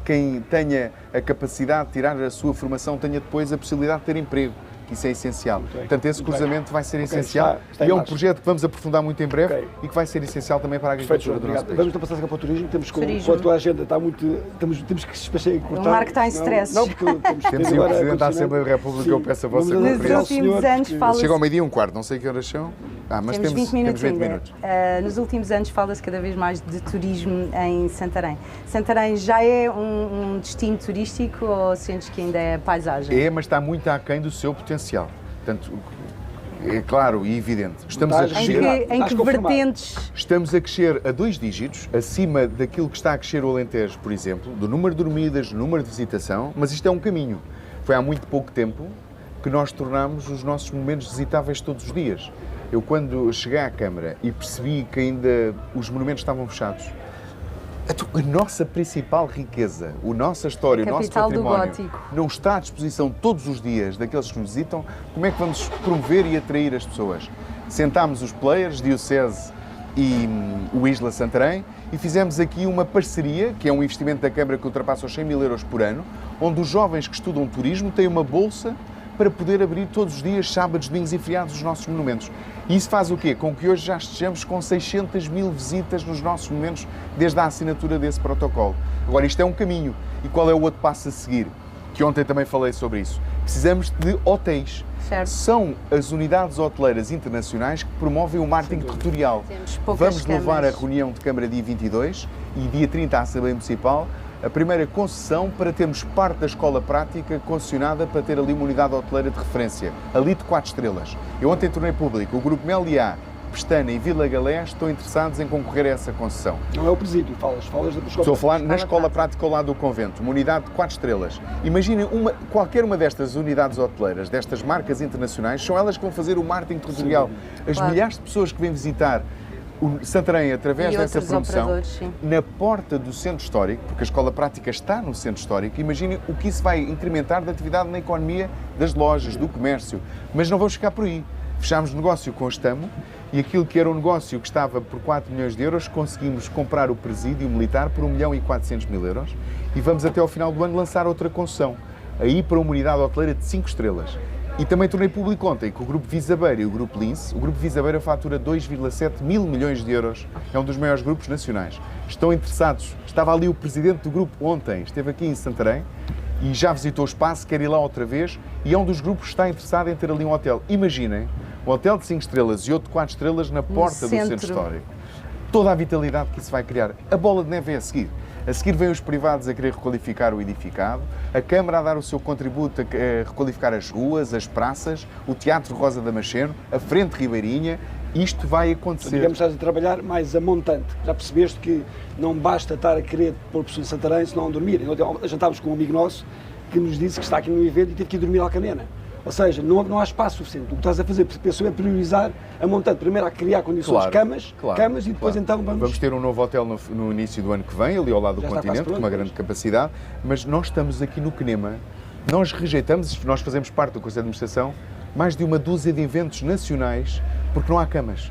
quem tenha a capacidade de tirar a sua formação tenha depois a possibilidade de ter emprego, que isso é essencial. Portanto, esse cruzamento vai ser essencial e é um projeto que vamos aprofundar muito em breve e que vai ser essencial também para a agricultura do nosso país. Vamos passar para o turismo, temos com a tua agenda, está muito, temos que despachar e cortar. O Marco está em stress. Não, porque temos o Presidente da Assembleia da República, eu peço a vossa Nos últimos anos fala-se... Chega ao meio-dia e um quarto, não sei que horas são. Mas temos 20 minutos. Nos últimos anos fala-se cada vez mais de turismo em Santarém. Santarém já é um destino turístico ou sentes que ainda é paisagem? É, mas está muito aquém do seu potencial. Portanto, é claro e evidente. Estamos a crescer. Em que vertentes? Estamos a crescer a 2 dígitos, acima daquilo que está a crescer o Alentejo, por exemplo, do número de dormidas, do número de visitação, mas isto é um caminho. Foi há muito pouco tempo que nós tornámos os nossos monumentos visitáveis todos os dias. Eu, quando cheguei à Câmara e percebi que ainda os monumentos estavam fechados, a nossa principal riqueza, a nossa história, o nosso património não está à disposição todos os dias daqueles que nos visitam, como é que vamos promover e atrair as pessoas? Sentámos os players, Diocese e o Isla Santarém, e fizemos aqui uma parceria, que é um investimento da Câmara que ultrapassa os 100 mil euros por ano, onde os jovens que estudam turismo têm uma bolsa para poder abrir todos os dias, sábados, domingos e feriados, os nossos monumentos. E isso faz o quê? Com que hoje já estejamos com 600 mil visitas nos nossos monumentos desde a assinatura desse protocolo. Agora, isto é um caminho. E qual é o outro passo a seguir? Que ontem também falei sobre isso. Precisamos de hotéis. Certo. São as unidades hoteleiras internacionais que promovem o marketing territorial. Vamos levar a reunião de Câmara dia 22 e dia 30 à Assembleia Municipal a primeira concessão para termos parte da escola prática concessionada para ter ali uma unidade hoteleira de referência, ali de 4 estrelas. Eu ontem tornei público, o Grupo Meliá, Pestana e Vila Galé estão interessados em concorrer a essa concessão. Não é o presídio, falas da escola. Estou a falar na escola prática ao lado do convento, uma unidade de 4 estrelas. Imaginem, qualquer uma destas unidades hoteleiras, destas marcas internacionais, são elas que vão fazer o marketing territorial. As milhares de pessoas que vêm visitar o Santarém, através dessa promoção, na porta do centro histórico, porque a escola prática está no centro histórico, imaginem o que isso vai incrementar de atividade na economia das lojas, do comércio. Mas não vamos ficar por aí. Fechámos negócio com a Estamo e aquilo que era um negócio que estava por 4 milhões de euros, conseguimos comprar o presídio militar por 1.400.000 euros e vamos até ao final do ano lançar outra concessão, aí para uma unidade hoteleira de 5 estrelas. E também tornei público ontem que o Grupo Visabeira e o Grupo Lince, o Grupo Visabeira fatura 2,7 mil milhões de euros, é um dos maiores grupos nacionais. Estão interessados, estava ali o presidente do grupo ontem, esteve aqui em Santarém e já visitou o espaço, quer ir lá outra vez e é um dos grupos que está interessado em ter ali um hotel. Imaginem, um hotel de 5 estrelas e outro de 4 estrelas na porta do centro histórico. Toda a vitalidade que isso vai criar. A bola de neve é a seguir. A seguir vêm os privados a querer requalificar o edificado, a Câmara a dar o seu contributo a requalificar as ruas, as praças, o Teatro Rosa Damasceno, a Frente Ribeirinha. Isto vai acontecer. Digamos que estás a trabalhar mais a montante. Já percebeste que não basta estar a querer pôr pessoas em Santarém se não dormir. Jantámos com um amigo nosso que nos disse que está aqui num evento e teve que ir dormir à Alcamena. Ou seja, não há espaço suficiente. O que estás a fazer, pensou, é priorizar a montante. Primeiro a criar condições, camas e depois então vamos ter um novo hotel no início do ano que vem, ali ao lado do continente, com uma grande capacidade, mas nós estamos aqui no CNEMA, nós rejeitamos, nós fazemos parte do Conselho de Administração, mais de uma dúzia de eventos nacionais, porque não há camas.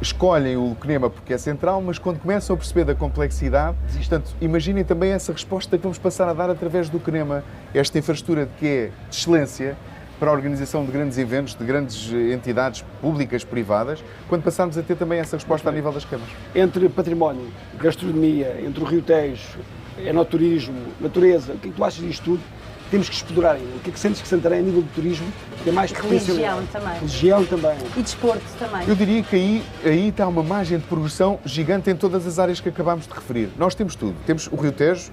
Escolhem o CNEMA porque é central, mas quando começam a perceber da complexidade, portanto, imaginem também essa resposta que vamos passar a dar através do CNEMA, esta infraestrutura que é de excelência, para a organização de grandes eventos, de grandes entidades públicas, privadas, quando passarmos a ter também essa resposta a nível das câmaras. Entre património, gastronomia, entre o Rio Tejo, enoturismo, natureza, o que é que tu achas disto tudo? Temos que explorar ainda. O que é que sentes que Santarém, a nível de turismo, tem mais potencial? Religião também. Religião também. E desporto também. Eu diria que aí está uma margem de progressão gigante em todas as áreas que acabámos de referir. Nós temos tudo. Temos o Rio Tejo,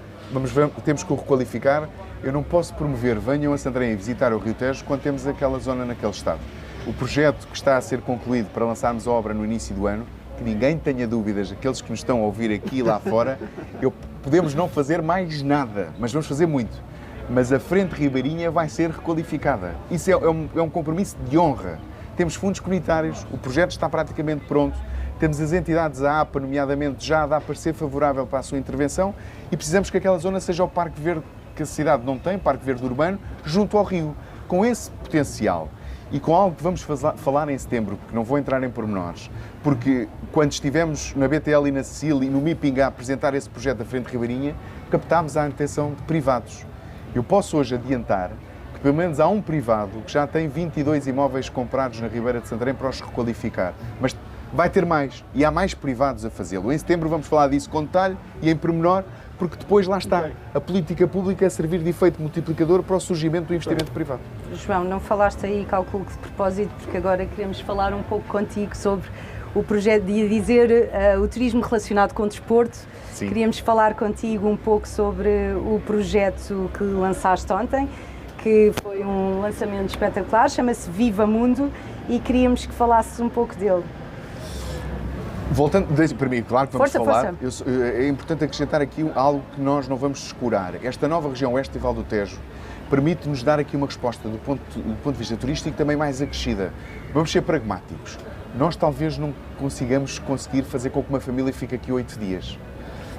temos que o requalificar. Eu não posso promover, venham a Santarém visitar o Rio Tejo quando temos aquela zona naquele estado. O projeto que está a ser concluído para lançarmos a obra no início do ano, que ninguém tenha dúvidas, aqueles que nos estão a ouvir aqui e lá fora, podemos não fazer mais nada, mas vamos fazer muito. Mas a Frente Ribeirinha vai ser requalificada. Isso é um compromisso de honra. Temos fundos comunitários, o projeto está praticamente pronto, temos as entidades, a APA, nomeadamente, já a dar parecer favorável para a sua intervenção e precisamos que aquela zona seja o Parque Verde que a cidade não tem, Parque Verde Urbano, junto ao rio. Com esse potencial e com algo que vamos falar em setembro, que não vou entrar em pormenores, porque quando estivemos na BTL e na CIL e no MIPING a apresentar esse projeto da Frente Ribeirinha, captámos a atenção de privados. Eu posso hoje adiantar que pelo menos há um privado que já tem 22 imóveis comprados na Ribeira de Santarém para os requalificar. Mas vai ter mais e há mais privados a fazê-lo. Em setembro vamos falar disso com detalhe e em pormenor, porque depois lá está a política pública a servir de efeito multiplicador para o surgimento do investimento privado. João, não falaste aí, calculo que de propósito, porque agora queremos falar um pouco contigo sobre o projeto de dizer o turismo relacionado com o desporto. Sim. Queríamos falar contigo um pouco sobre o projeto que lançaste ontem, que foi um lançamento espetacular, chama-se Viva Mundo, e queríamos que falasses um pouco dele. Voltando, para mim, claro que vamos falar, força. É importante acrescentar aqui algo que nós não vamos descurar. Esta nova região oeste e Val do Tejo permite-nos dar aqui uma resposta do ponto de vista turístico também mais acrescida. Vamos ser pragmáticos. Nós talvez não conseguir fazer com que uma família fique aqui 8 dias.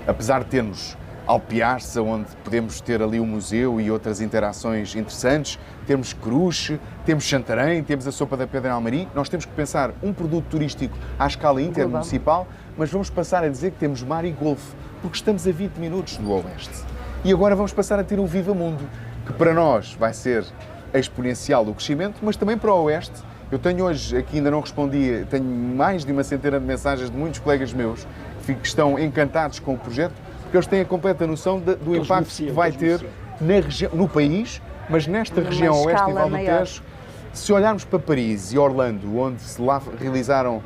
Apesar de termos Alpiarça, onde podemos ter ali um museu e outras interações interessantes, temos Cruxe, temos Santarém, temos a Sopa da Pedra em Almari, nós temos que pensar um produto turístico à escala intermunicipal, mas vamos passar a dizer que temos mar e golfe, porque estamos a 20 minutos do Oeste. E agora vamos passar a ter o Viva Mundo, que para nós vai ser exponencial o crescimento, mas também para o Oeste. Eu tenho hoje, aqui ainda não respondi, tenho mais de uma centena de mensagens de muitos colegas meus que estão encantados com o projeto, porque eles têm a completa noção do impacto que vai ter na região, no país, mas nesta região oeste e Val do Tejo. Se olharmos para Paris e Orlando, onde se lá realizaram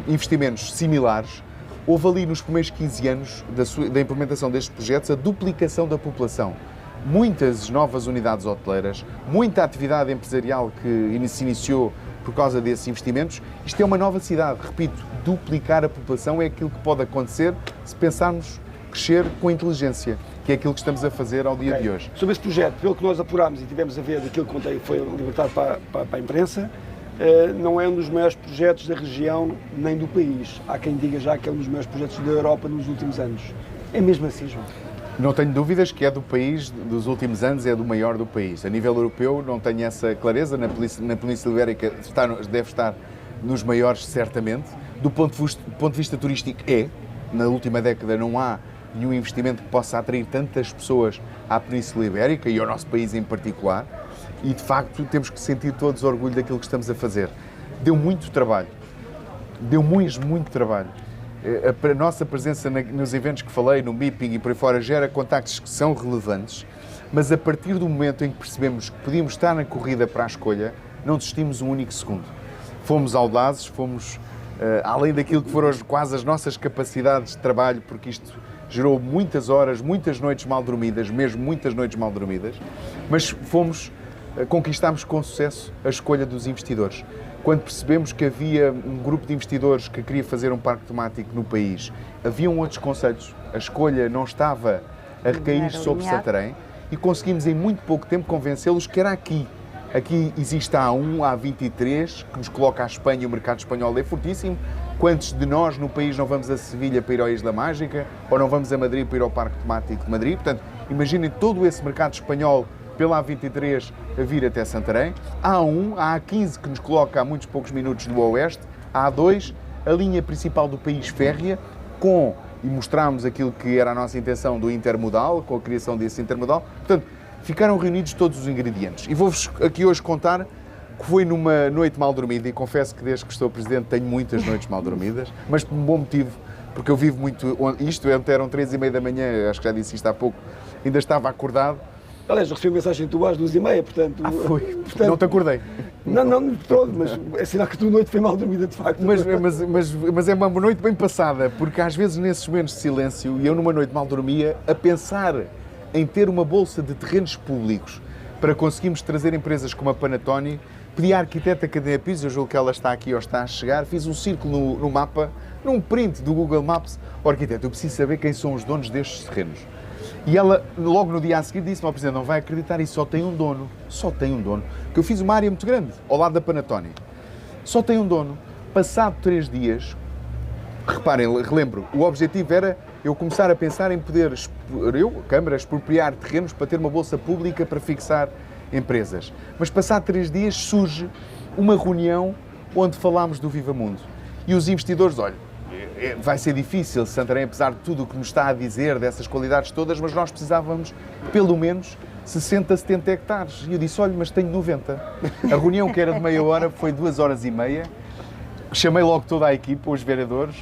investimentos similares, houve ali nos primeiros 15 anos da implementação destes projetos a duplicação da população. Muitas novas unidades hoteleiras, muita atividade empresarial que se iniciou por causa desses investimentos. Isto é uma nova cidade. Repito, duplicar a população é aquilo que pode acontecer se pensarmos crescer com inteligência, que é aquilo que estamos a fazer ao dia de hoje. Sobre esse projeto, pelo que nós apurámos e tivemos a ver daquilo que contei, foi libertado para a imprensa, não é um dos maiores projetos da região nem do país. Há quem diga já que é um dos maiores projetos da Europa nos últimos anos. É mesmo assim, João? Não tenho dúvidas que é do país, dos últimos anos, é do maior do país. A nível europeu não tenho essa clareza, na Península Ibérica deve estar nos maiores, certamente. Do ponto de vista turístico na última década não há nenhum investimento que possa atrair tantas pessoas à Península Ibérica e ao nosso país em particular, e de facto temos que sentir todos orgulho daquilo que estamos a fazer. Deu muito trabalho, deu muito trabalho. A nossa presença nos eventos que falei, no MIPING e por aí fora, gera contactos que são relevantes, mas a partir do momento em que percebemos que podíamos estar na corrida para a escolha, não desistimos um único segundo. Fomos audazes, fomos além daquilo que foram quase as nossas capacidades de trabalho, porque isto gerou muitas horas, muitas noites mal dormidas, mesmo muitas noites mal dormidas, mas conquistámos com sucesso a escolha dos investidores. Quando percebemos que havia um grupo de investidores que queria fazer um parque temático no país, haviam outros conselhos, a escolha não estava a recair sobre Santarém e conseguimos em muito pouco tempo convencê-los que era aqui. Aqui existe a A1, a A23, que nos coloca a Espanha e o mercado espanhol é fortíssimo. Quantos de nós no país não vamos a Sevilha para ir à Isla Mágica ou não vamos a Madrid para ir ao Parque Temático de Madrid? Portanto, imaginem todo esse mercado espanhol pela A23 a vir até Santarém. A A1, a A15 que nos coloca a muitos poucos minutos do Oeste, a A2, a linha principal do país férrea, e mostramos aquilo que era a nossa intenção do intermodal, com a criação desse intermodal. Portanto, ficaram reunidos todos os ingredientes. E vou-vos aqui hoje contar que foi numa noite mal dormida, e confesso que desde que estou Presidente tenho muitas noites mal dormidas, mas por um bom motivo, porque eu vivo muito isto, ontem eram 3h30 da manhã, acho que já disse isto há pouco, ainda estava acordado. Aliás, eu recebi uma mensagem tua às 2h30, portanto... Foi. Portanto, Não te acordei. Não de todo, mas é sinal que a tua noite foi mal dormida, de facto. Mas é uma noite bem passada, porque às vezes nesses momentos de silêncio, e eu numa noite mal dormia, a pensar em ter uma bolsa de terrenos públicos para conseguirmos trazer empresas como a Panattoni, pedi à arquiteta Academia Pires, eu julgo que ela está aqui ou está a chegar, fiz um círculo no mapa, num print do Google Maps. Ó, arquiteto, eu preciso saber quem são os donos destes terrenos. E ela, logo no dia a seguir, disse-me ao Presidente, não vai acreditar, isso só tem um dono. Só tem um dono. Que eu fiz uma área muito grande, ao lado da Panattoni. Só tem um dono. Passado 3 dias, reparem, relembro, o objetivo era eu começar a pensar em poder, a Câmara, expropriar terrenos para ter uma bolsa pública para fixar empresas. Mas passado 3 dias surge uma reunião onde falámos do Viva Mundo. E os investidores, olha, vai ser difícil, Santarém, apesar de tudo o que nos está a dizer, dessas qualidades todas, mas nós precisávamos, pelo menos, 60, 70 hectares. E eu disse, olha, mas tenho 90. A reunião, que era de meia hora, foi 2h30. Chamei logo toda a equipa, os vereadores.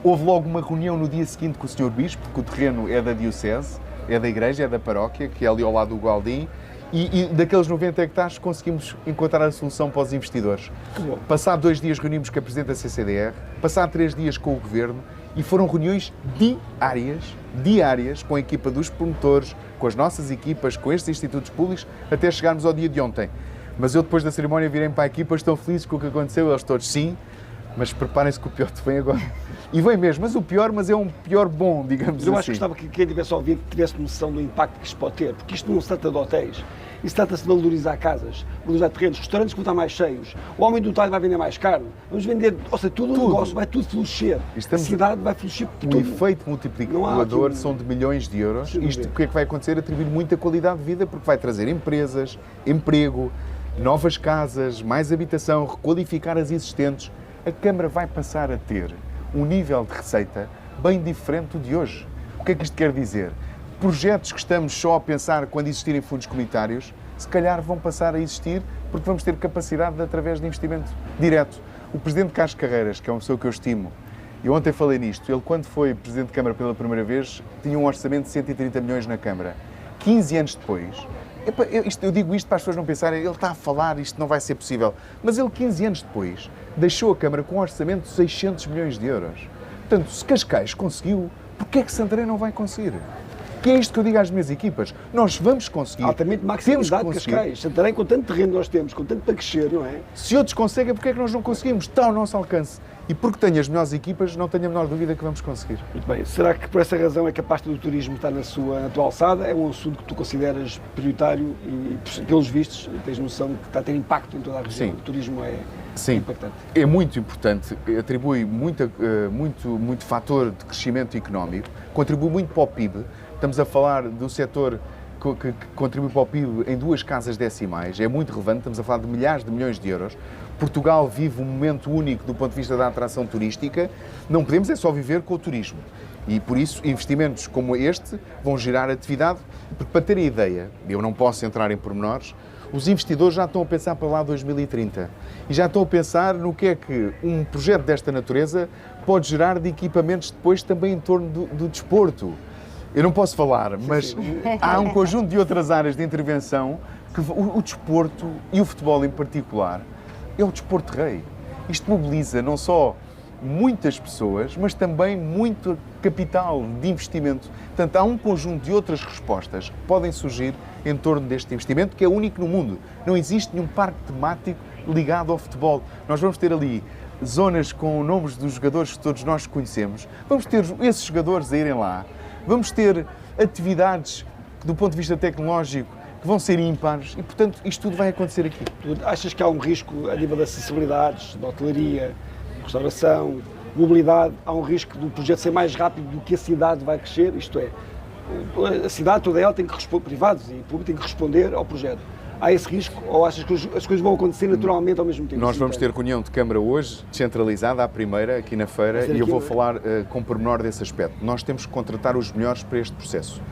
Houve logo uma reunião no dia seguinte com o Sr. Bispo, porque o terreno é da Diocese, é da Igreja, é da Paróquia, que é ali ao lado do Gualdim. E daqueles 90 hectares conseguimos encontrar a solução para os investidores. Passado 2 dias reunimos com a Presidente da CCDR, passado 3 dias com o Governo, e foram reuniões diárias, com a equipa dos promotores, com as nossas equipas, com estes institutos públicos, até chegarmos ao dia de ontem. Mas eu, depois da cerimónia, virei para a equipa, estão felizes com o que aconteceu, eles todos sim, mas preparem-se que o pior vem agora. E vem mesmo, mas é um pior bom, digamos assim. Eu acho que gostava que quem tivesse a ouvir tivesse noção do impacto que isto pode ter, porque isto não se trata de hotéis, isto trata-se de valorizar casas, valorizar terrenos, restaurantes que vão estar mais cheios, o homem do talho vai vender mais caro, vamos vender, ou seja, tudo o negócio vai tudo florescer, a cidade vai florescer por tudo. O efeito multiplicador são de milhões de euros. Isto, o que é que vai acontecer? Atribuir muita qualidade de vida, porque vai trazer empresas, emprego, novas casas, mais habitação, requalificar as existentes. A Câmara vai passar a ter um nível de receita bem diferente do de hoje. O que é que isto quer dizer? Projetos que estamos só a pensar quando existirem fundos comunitários, se calhar vão passar a existir porque vamos ter capacidade de, através de investimento direto. O Presidente Carlos Carreiras, que é uma pessoa que eu estimo, eu ontem falei nisto, ele quando foi Presidente de Câmara pela primeira vez, tinha um orçamento de 130 milhões na Câmara. 15 anos depois, eu digo isto para as pessoas não pensarem, ele está a falar, isto não vai ser possível, mas ele 15 anos depois deixou a Câmara com um orçamento de 600 milhões de euros. Portanto, se Cascais conseguiu, porquê é que Santarém não vai conseguir? Que é isto que eu digo às minhas equipas. Nós vamos conseguir. Altamente maximizado de Cascais. Santarém, com tanto terreno nós temos, com tanto para crescer, não é? Se outros conseguem, porquê é que nós não conseguimos? Está ao nosso alcance. E porque tenho as melhores equipas, não tenho a menor dúvida que vamos conseguir. Muito bem. Será que por essa razão é que a pasta do turismo está na tua alçada? É um assunto que tu consideras prioritário e, pelos vistos, tens noção que está a ter impacto em toda a região? Sim. O turismo é impactante. É muito importante, atribui muito fator de crescimento económico, contribui muito para o PIB. Estamos a falar do setor que contribui para o PIB em 2 casas decimais, é muito relevante, estamos a falar de milhares de milhões de euros. Portugal vive um momento único do ponto de vista da atração turística, não podemos só viver com o turismo. E por isso investimentos como este vão gerar atividade, porque para terem ideia, eu não posso entrar em pormenores, os investidores já estão a pensar para lá 2030 e já estão a pensar no que é que um projeto desta natureza pode gerar de equipamentos depois também em torno do desporto. Eu não posso falar, mas há um conjunto de outras áreas de intervenção que o desporto e o futebol em particular é o desporto rei. Isto mobiliza não só muitas pessoas, mas também muito capital de investimento. Portanto, há um conjunto de outras respostas que podem surgir em torno deste investimento, que é único no mundo. Não existe nenhum parque temático ligado ao futebol. Nós vamos ter ali zonas com nomes dos jogadores que todos nós conhecemos. Vamos ter esses jogadores a irem lá. Vamos ter atividades do ponto de vista tecnológico que vão ser ímpares e, portanto, isto tudo vai acontecer aqui. Tu achas que há um risco a nível de acessibilidades, de hotelaria, restauração, mobilidade, há um risco do projeto ser mais rápido do que a cidade vai crescer? Isto é, a cidade toda ela tem que responder, privados e público tem que responder ao projeto. Há esse risco ou achas que as coisas vão acontecer naturalmente ao mesmo tempo? Nós vamos ter reunião de Câmara hoje, descentralizada, à primeira, aqui na feira, e eu vou falar com pormenor desse aspecto. Nós temos que contratar os melhores para este processo.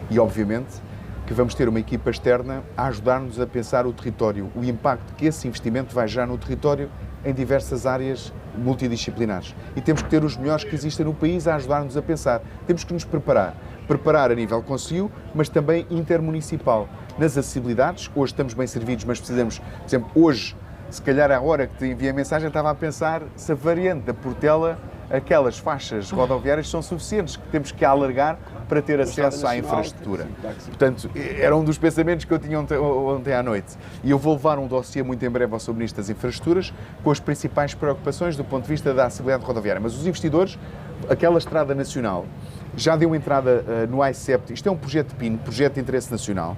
E, obviamente, que vamos ter uma equipa externa a ajudar-nos a pensar o território, o impacto que esse investimento vai gerar no território em diversas áreas multidisciplinares. E temos que ter os melhores que existem no país a ajudar-nos a pensar. Temos que nos preparar. Preparar a nível concelho, mas também intermunicipal. Nas acessibilidades, hoje estamos bem servidos, mas precisamos, por exemplo, hoje, se calhar à hora que te enviei a mensagem, estava a pensar se a variante da Portela, aquelas faixas rodoviárias são suficientes, que temos que alargar para ter acesso à infraestrutura. Portanto, era um dos pensamentos que eu tinha ontem à noite. E eu vou levar um dossiê muito em breve ao Sr. Ministro das Infraestruturas com as principais preocupações do ponto de vista da acessibilidade rodoviária. Mas os investidores, aquela estrada nacional, já deu entrada no ICEP. Isto é um projeto de PIN, projeto de interesse nacional.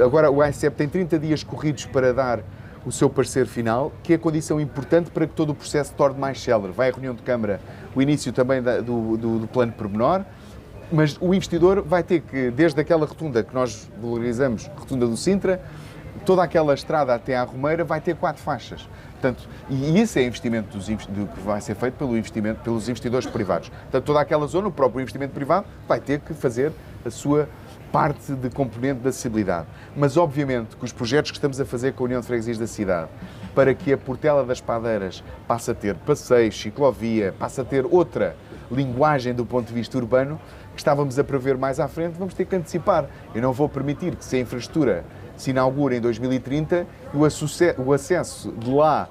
Agora o ICEP tem 30 dias corridos para dar o seu parecer final, que é condição importante para que todo o processo se torne mais célere. Vai à reunião de Câmara, o início também do plano pormenor, mas o investidor vai ter que, desde aquela rotunda que nós valorizamos, rotunda do Sintra, toda aquela estrada até à Romeira vai ter 4 faixas. Portanto, e isso é investimento que vai ser feito pelos investidores privados. Portanto, toda aquela zona, o próprio investimento privado, vai ter que fazer a sua parte de componente da acessibilidade. Mas, obviamente, que os projetos que estamos a fazer com a União de Freguesias da cidade, para que a Portela das Padeiras passe a ter passeios, ciclovia, passe a ter outra linguagem do ponto de vista urbano, que estávamos a prever mais à frente, vamos ter que antecipar. Eu não vou permitir que, se a infraestrutura se inaugura em 2030, o acesso de lá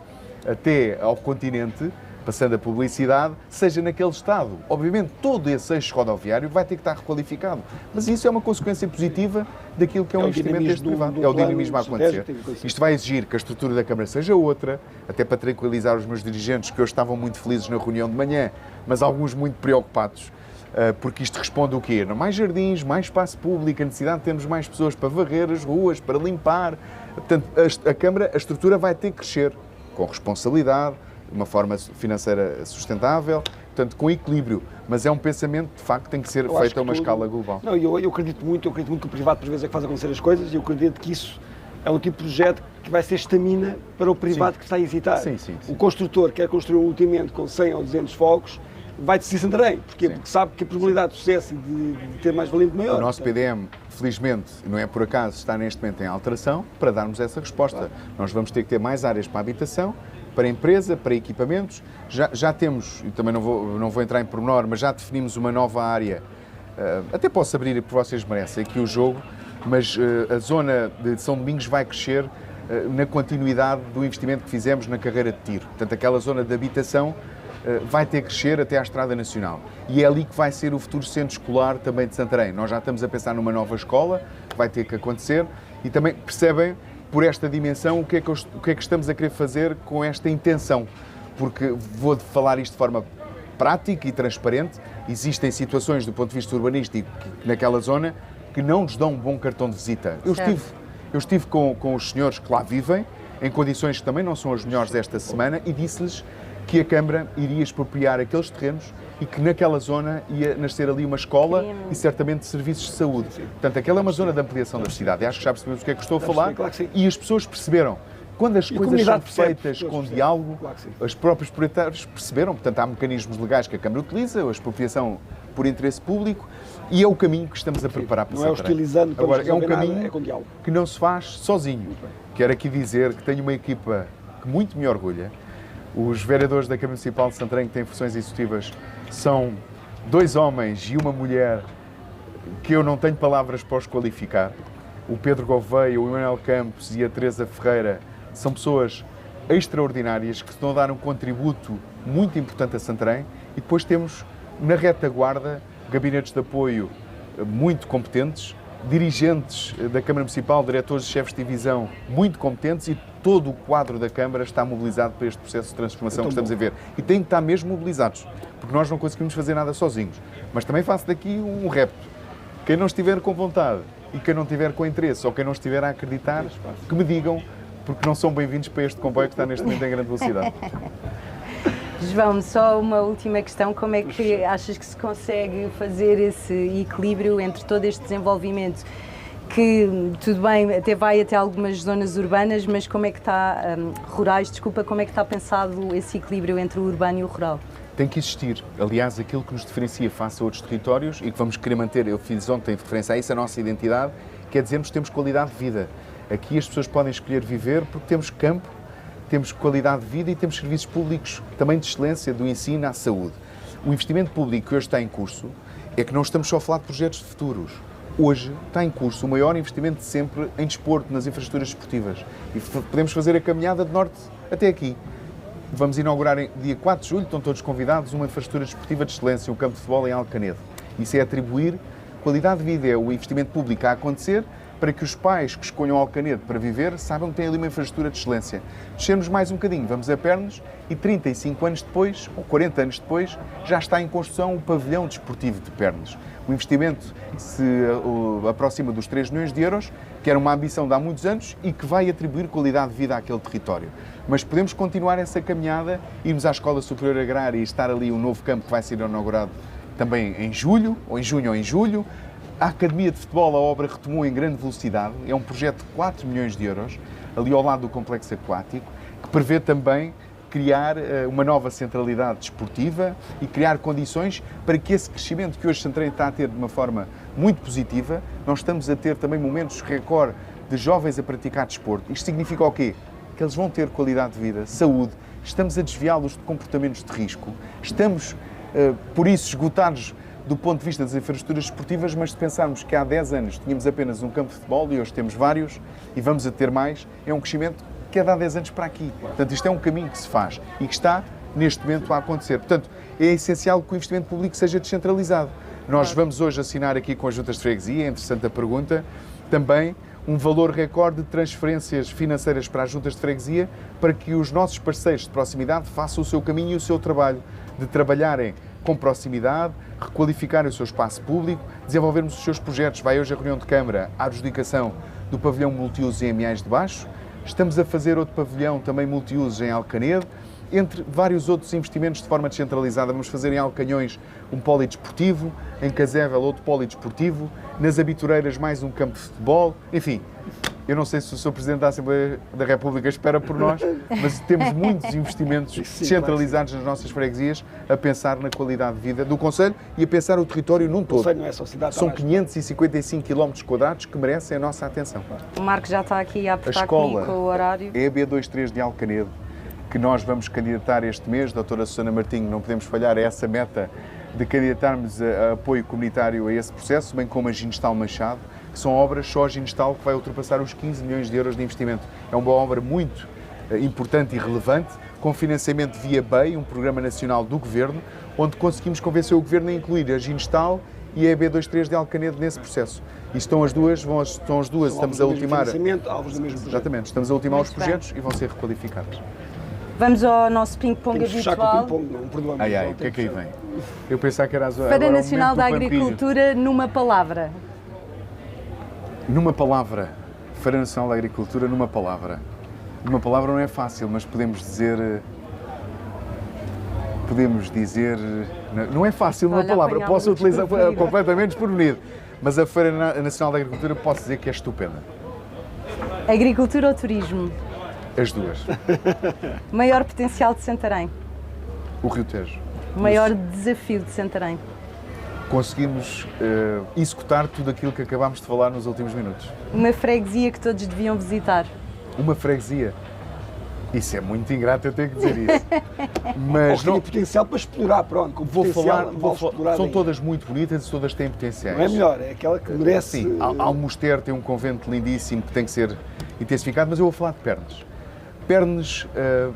até ao continente, passando a publicidade, seja naquele estado. Obviamente, todo esse eixo rodoviário vai ter que estar requalificado. Mas isso é uma consequência positiva daquilo que é um investimento deste privado. É o dinamismo a acontecer. Isto vai exigir que a estrutura da Câmara seja outra, até para tranquilizar os meus dirigentes, que hoje estavam muito felizes na reunião de manhã, mas alguns muito preocupados, porque isto responde o quê? Mais jardins, mais espaço público, a necessidade de termos mais pessoas para varrer as ruas, para limpar. Portanto, a Câmara, a estrutura vai ter que crescer com responsabilidade, de uma forma financeira sustentável, portanto, com equilíbrio. Mas é um pensamento, de facto, que tem que ser feito a uma escala global. Não, eu acredito muito que o privado, por vezes, é que faz acontecer as coisas, e eu acredito que isso é um tipo de projeto que vai ser estamina para o privado que está a hesitar. Sim. O construtor quer construir um ultimamente com 100 ou 200 fogos, vai decidir Santarém. Porquê? Porque sabe que a probabilidade de sucesso e de ter mais valente maior. O nosso PDM, felizmente, não é por acaso, está neste momento em alteração para darmos essa resposta. Claro. Nós vamos ter que ter mais áreas para a habitação, para a empresa, para equipamentos. Já temos, e também não vou entrar em pormenor, mas já definimos uma nova área, até posso abrir porque vocês merecem aqui o jogo, mas a zona de São Domingos vai crescer na continuidade do investimento que fizemos na carreira de tiro. Portanto, aquela zona de habitação vai ter que crescer até à Estrada Nacional. E é ali que vai ser o futuro centro escolar também de Santarém. Nós já estamos a pensar numa nova escola, que vai ter que acontecer, e também percebem, por esta dimensão, o que é que estamos a querer fazer com esta intenção. Porque vou falar isto de forma prática e transparente. Existem situações do ponto de vista urbanístico naquela zona que não nos dão um bom cartão de visita. Eu estive com os senhores que lá vivem, em condições que também não são as melhores desta semana, e disse-lhes que a Câmara iria expropriar aqueles terrenos e que naquela zona ia nascer ali uma escola e certamente serviços de saúde. Portanto, aquela é uma zona de ampliação da cidade. Acho que já percebemos o que é que estou a falar, e as pessoas perceberam. Quando as coisas são feitas com diálogo, os próprios proprietários perceberam. Portanto, há mecanismos legais que a Câmara utiliza, a expropriação por interesse público, e é o caminho que estamos a preparar para Santarém. Não é hostilizando para agora, é um caminho nada, é com diálogo. Que não se faz sozinho. Quero aqui dizer que tenho uma equipa que muito me orgulha. Os vereadores da Câmara Municipal de Santarém, que têm funções executivas, são 2 homens e uma mulher que eu não tenho palavras para os qualificar. O Pedro Gouveia, o Emanuel Campos e a Teresa Ferreira são pessoas extraordinárias que estão a dar um contributo muito importante a Santarém. E depois temos, na retaguarda, gabinetes de apoio muito competentes, dirigentes da Câmara Municipal, diretores e chefes de divisão muito competentes, e todo o quadro da Câmara está mobilizado para este processo de transformação que estamos a ver. E tem que estar mesmo mobilizados, porque nós não conseguimos fazer nada sozinhos. Mas também faço daqui um repto. Quem não estiver com vontade e quem não estiver com interesse ou quem não estiver a acreditar, que me digam, porque não são bem-vindos para este comboio que está neste momento em grande velocidade. João, só uma última questão. Como é que achas que se consegue fazer esse equilíbrio entre todo este desenvolvimento que, tudo bem, até vai até algumas zonas urbanas, mas como é que está, rurais, desculpa, como é que está pensado esse equilíbrio entre o urbano e o rural? Tem que existir. Aliás, aquilo que nos diferencia face a outros territórios e que vamos querer manter, eu fiz ontem referência a isso, a nossa identidade quer dizer que temos qualidade de vida. Aqui as pessoas podem escolher viver porque temos campo, temos qualidade de vida e temos serviços públicos também de excelência, do ensino à saúde. O investimento público que hoje está em curso é que não estamos só a falar de projetos futuros. Hoje está em curso o maior investimento de sempre em desporto, nas infraestruturas desportivas. E podemos fazer a caminhada de norte até aqui. Vamos inaugurar em dia 4 de julho, estão todos convidados, uma infraestrutura desportiva de excelência, um campo de futebol em Alcanedo. Isso é atribuir qualidade de vida, é o investimento público a acontecer para que os pais que escolham Alcanedo para viver saibam que têm ali uma infraestrutura de excelência. Descermos mais um bocadinho, vamos a Pernes e 35 anos depois, ou 40 anos depois, já está em construção o pavilhão desportivo de Pernes. O investimento se aproxima dos 3 milhões de euros, que era uma ambição de há muitos anos e que vai atribuir qualidade de vida àquele território. Mas podemos continuar essa caminhada, irmos à Escola Superior Agrária e estar ali um novo campo que vai ser inaugurado também em julho, ou em junho ou em julho. A Academia de Futebol, a obra retomou em grande velocidade, é um projeto de 4 milhões de euros, ali ao lado do complexo aquático, que prevê também criar uma nova centralidade desportiva e criar condições para que esse crescimento que hoje Santarém está a ter de uma forma muito positiva, nós estamos a ter também momentos recorde de jovens a praticar desporto. Isto significa o quê? Que eles vão ter qualidade de vida, saúde, estamos a desviá-los de comportamentos de risco, estamos, por isso, esgotados do ponto de vista das infraestruturas esportivas, mas se pensarmos que há 10 anos tínhamos apenas um campo de futebol e hoje temos vários e vamos a ter mais, é um crescimento que é de há 10 anos para aqui. Portanto, isto é um caminho que se faz e que está, neste momento, a acontecer. Portanto, é essencial que o investimento público seja descentralizado. Nós vamos hoje assinar aqui com as juntas de freguesia, é interessante a pergunta, também um valor recorde de transferências financeiras para as juntas de freguesia para que os nossos parceiros de proximidade façam o seu caminho e o seu trabalho, de trabalharem com proximidade, requalificarem o seu espaço público, desenvolvermos os seus projetos. Vai hoje a reunião de Câmara à adjudicação do pavilhão multiuso em Amiais de Baixo. Estamos a fazer outro pavilhão também multiuso em Alcanedo, entre vários outros investimentos de forma descentralizada. Vamos fazer em Alcanhões um polidesportivo, em Casével outro polidesportivo, nas Abitureiras mais um campo de futebol, enfim. Eu não sei se o Sr. Presidente da Assembleia da República espera por nós, mas temos muitos investimentos descentralizados nas nossas freguesias a pensar na qualidade de vida do Concelho e a pensar o território num todo. Não é só cidade, são 555 km² que merecem a nossa atenção. O Marco já está aqui a apertar a escola comigo com o horário. É a B23 de Alcanedo, que nós vamos candidatar este mês. Doutora Susana Martinho, não podemos falhar a essa meta de candidatarmos a apoio comunitário a esse processo, bem como a Ginestal Machado, que são obras, só a Ginestal, que vai ultrapassar os 15 milhões de euros de investimento. É uma obra muito importante e relevante, com financiamento via BEI, um programa nacional do Governo, onde conseguimos convencer o Governo a incluir a Ginestal e a B23 de Alcanedo nesse processo. E estão as duas, estamos a ultimar... Alvos do mesmo projeto. Exatamente, estamos a ultimar Muito os projetos e vão ser requalificados. Vamos ao nosso ping-pong Temos que fechar com o habitual. ping-pong, não, perdoa-me. O que é que aí vem? Eu pensava que era a Feira Nacional da Agricultura numa palavra. Numa palavra. Feira Nacional da Agricultura numa palavra. Numa palavra não é fácil, mas podemos dizer... Não é fácil numa Olha, palavra, apanhámos posso utilizar desprevenido. completamente desprevenido. Mas a Feira Nacional da Agricultura posso dizer que é estupenda. Agricultura ou turismo? As duas. Maior potencial de Santarém? O Rio Tejo. Maior desafio de Santarém? Conseguimos executar tudo aquilo que acabámos de falar nos últimos minutos. Uma freguesia que todos deviam visitar? Uma freguesia. Isso é muito ingrato eu ter que dizer isso. Mas Ou potencial para explorar, pronto. Com vou falar, explorar são ainda. todas muito bonitas e todas têm potenciais. Não é melhor, é aquela que merece... Sim, Almoster tem um convento lindíssimo que tem que ser intensificado, mas eu vou falar de Pernes. Pernes,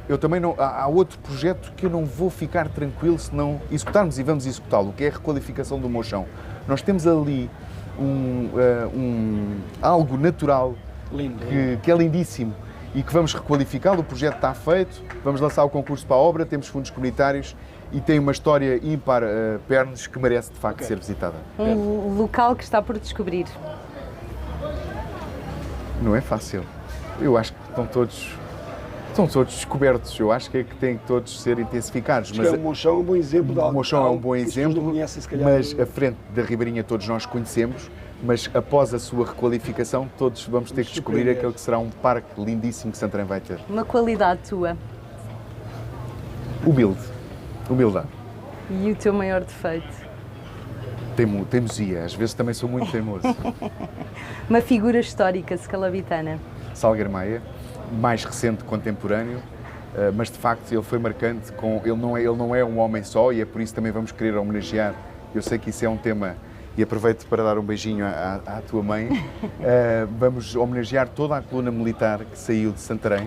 eu também não... Há outro projeto que eu não vou ficar tranquilo se não executarmos, e vamos executá-lo, que é a requalificação do Mochão. Nós temos ali algo natural Lindo. que é lindíssimo e que vamos requalificá-lo. O projeto está feito, vamos lançar o concurso para a obra, temos fundos comunitários e tem uma história ímpar, Pernes, que merece de facto ser visitada. Um local que está por descobrir? Não é fácil. Eu acho que estão todos descobertos. Eu acho que é que têm que todos ser intensificados. Mas o Monchão é um bom exemplo de algo. O Monchão é um bom que as pessoas exemplo, não conhecem, se calhar. mas a frente da Ribeirinha todos nós conhecemos, mas após a sua requalificação todos vamos ter que descobrir aquele que será um parque lindíssimo que Santarém vai ter. Uma qualidade tua? Humildade. E o teu maior defeito? Teimosia, às vezes também sou muito teimoso. Uma figura histórica scalabitana. Salgueiro Maia, mais recente, contemporâneo, mas de facto ele foi marcante. Ele não é um homem só e é por isso também vamos querer homenagear. Eu sei que isso é um tema e aproveito para dar um beijinho à tua mãe. Vamos homenagear toda a coluna militar que saiu de Santarém.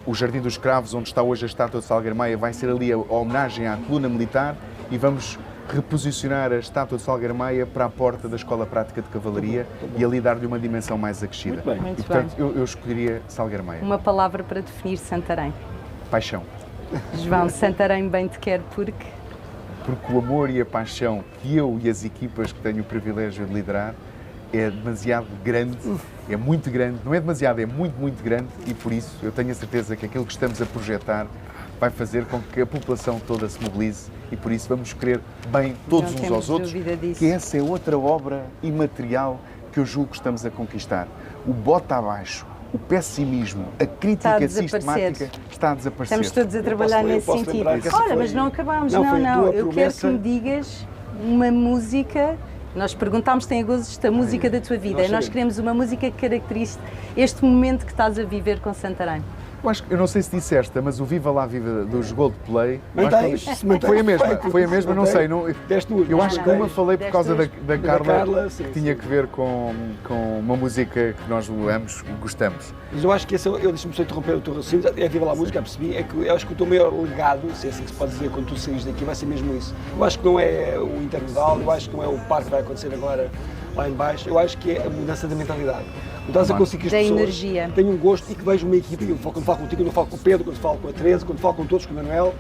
O Jardim dos Cravos, onde está hoje a estátua de Salgueiro Maia, vai ser ali a homenagem à coluna militar e vamos reposicionar a estátua de Salgueiro Maia para a porta da Escola Prática de Cavalaria e ali dar-lhe uma dimensão mais acrescida. Muito bem. Muito E portanto eu escolheria Salgueiro Maia. Uma palavra para definir Santarém. Paixão. João, Santarém bem te quer porque... Porque o amor e a paixão que eu e as equipas que tenho o privilégio de liderar é demasiado grande, é muito grande, não é demasiado, é muito, muito grande e por isso eu tenho a certeza que aquilo que estamos a projetar vai fazer com que a população toda se mobilize e por isso vamos querer bem todos uns aos outros, que essa é outra obra imaterial que eu julgo que estamos a conquistar. O bota abaixo, o pessimismo, a crítica sistemática está a desaparecer. Estamos todos a trabalhar nesse sentido. Olha, mas não acabámos, não. Eu quero que me digas uma música. Nós perguntámos se tem a gosto esta música da tua vida. Nós queremos uma música que caracterize este momento que estás a viver com Santarém. Eu não sei se disseste, mas o Viva Lá Viva dos Goldplay foi a mesma, não sei. Eu acho que uma falei por causa da Carla, que tinha que ver com uma música que nós ambos gostamos. Mas eu acho que deixa-me só interromper o teu raciocínio, é Viva Lá a Música, percebi, é que eu acho que o teu maior legado, se é assim que se pode dizer quando tu saís daqui, vai ser mesmo isso. Eu acho que não é o intermodal, eu acho que não é o parque que vai acontecer agora lá em baixo, eu acho que é a mudança da mentalidade. Quando estás a conseguir que as pessoas energia. tenham um gosto e que vejam uma equipa, e quando falo contigo, quando eu falo com o Pedro, quando falo com a Teresa, quando falo com todos, com o Manuel,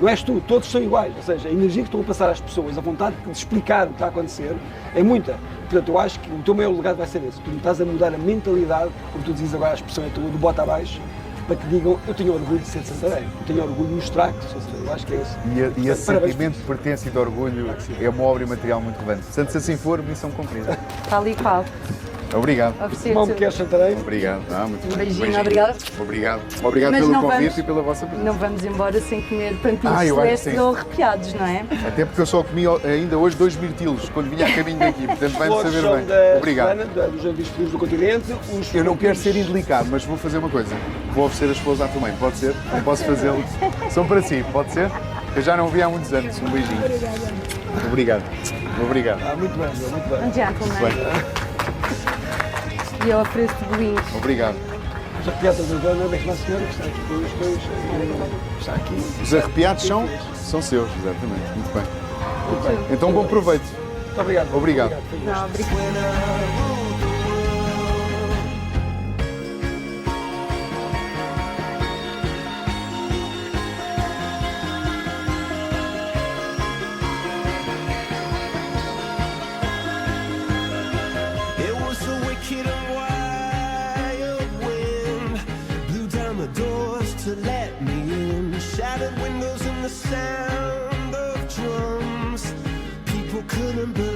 não és tu, todos são iguais, ou seja, a energia que estão a passar às pessoas, a vontade de explicar o que está a acontecer, é muita. Portanto, eu acho que o teu maior legado vai ser esse, tu estás a mudar a mentalidade, como tu dizes agora, a expressão é tua, do bota abaixo, para que digam, eu tenho orgulho de ser de Santarém, eu tenho orgulho de mostrar que sou de Santarém, eu acho que é isso. E esse sentimento de pertença e de orgulho é uma obra material muito relevante. Portanto, se assim for, missão cumprida. Tal e qual. Obrigado. Irmão, me queres Santarém? Obrigado. Um beijinho, obrigada. Obrigado Mas pelo convite e pela vossa presença. Não vamos embora sem comer pampinhos celestes ou arrepiados, não é? Até porque eu só comi ainda hoje 2 mirtilos quando vinha a caminho daqui, portanto vai-me saber bem. Obrigado. Dos Jardins do Continente. Eu não quero ser indelicado, mas vou fazer uma coisa. Vou oferecer as flores à tua mãe, pode ser? Não posso fazê-lo. São para si, pode ser? Eu já não vi há muitos anos. Um beijinho. Obrigado. Muito bem, muito bem. Um gentleman. E eu ofereço-te bolinhos. Obrigado. Os arrepiados da Dona, bem a senhora que está aqui com os dois, está aqui. Os arrepiados são seus, exatamente. Muito bem. Então, bom proveito. Muito obrigado. Obrigado. Não, obrigado. To let me in, shattered windows and the sound of drums. People couldn't believe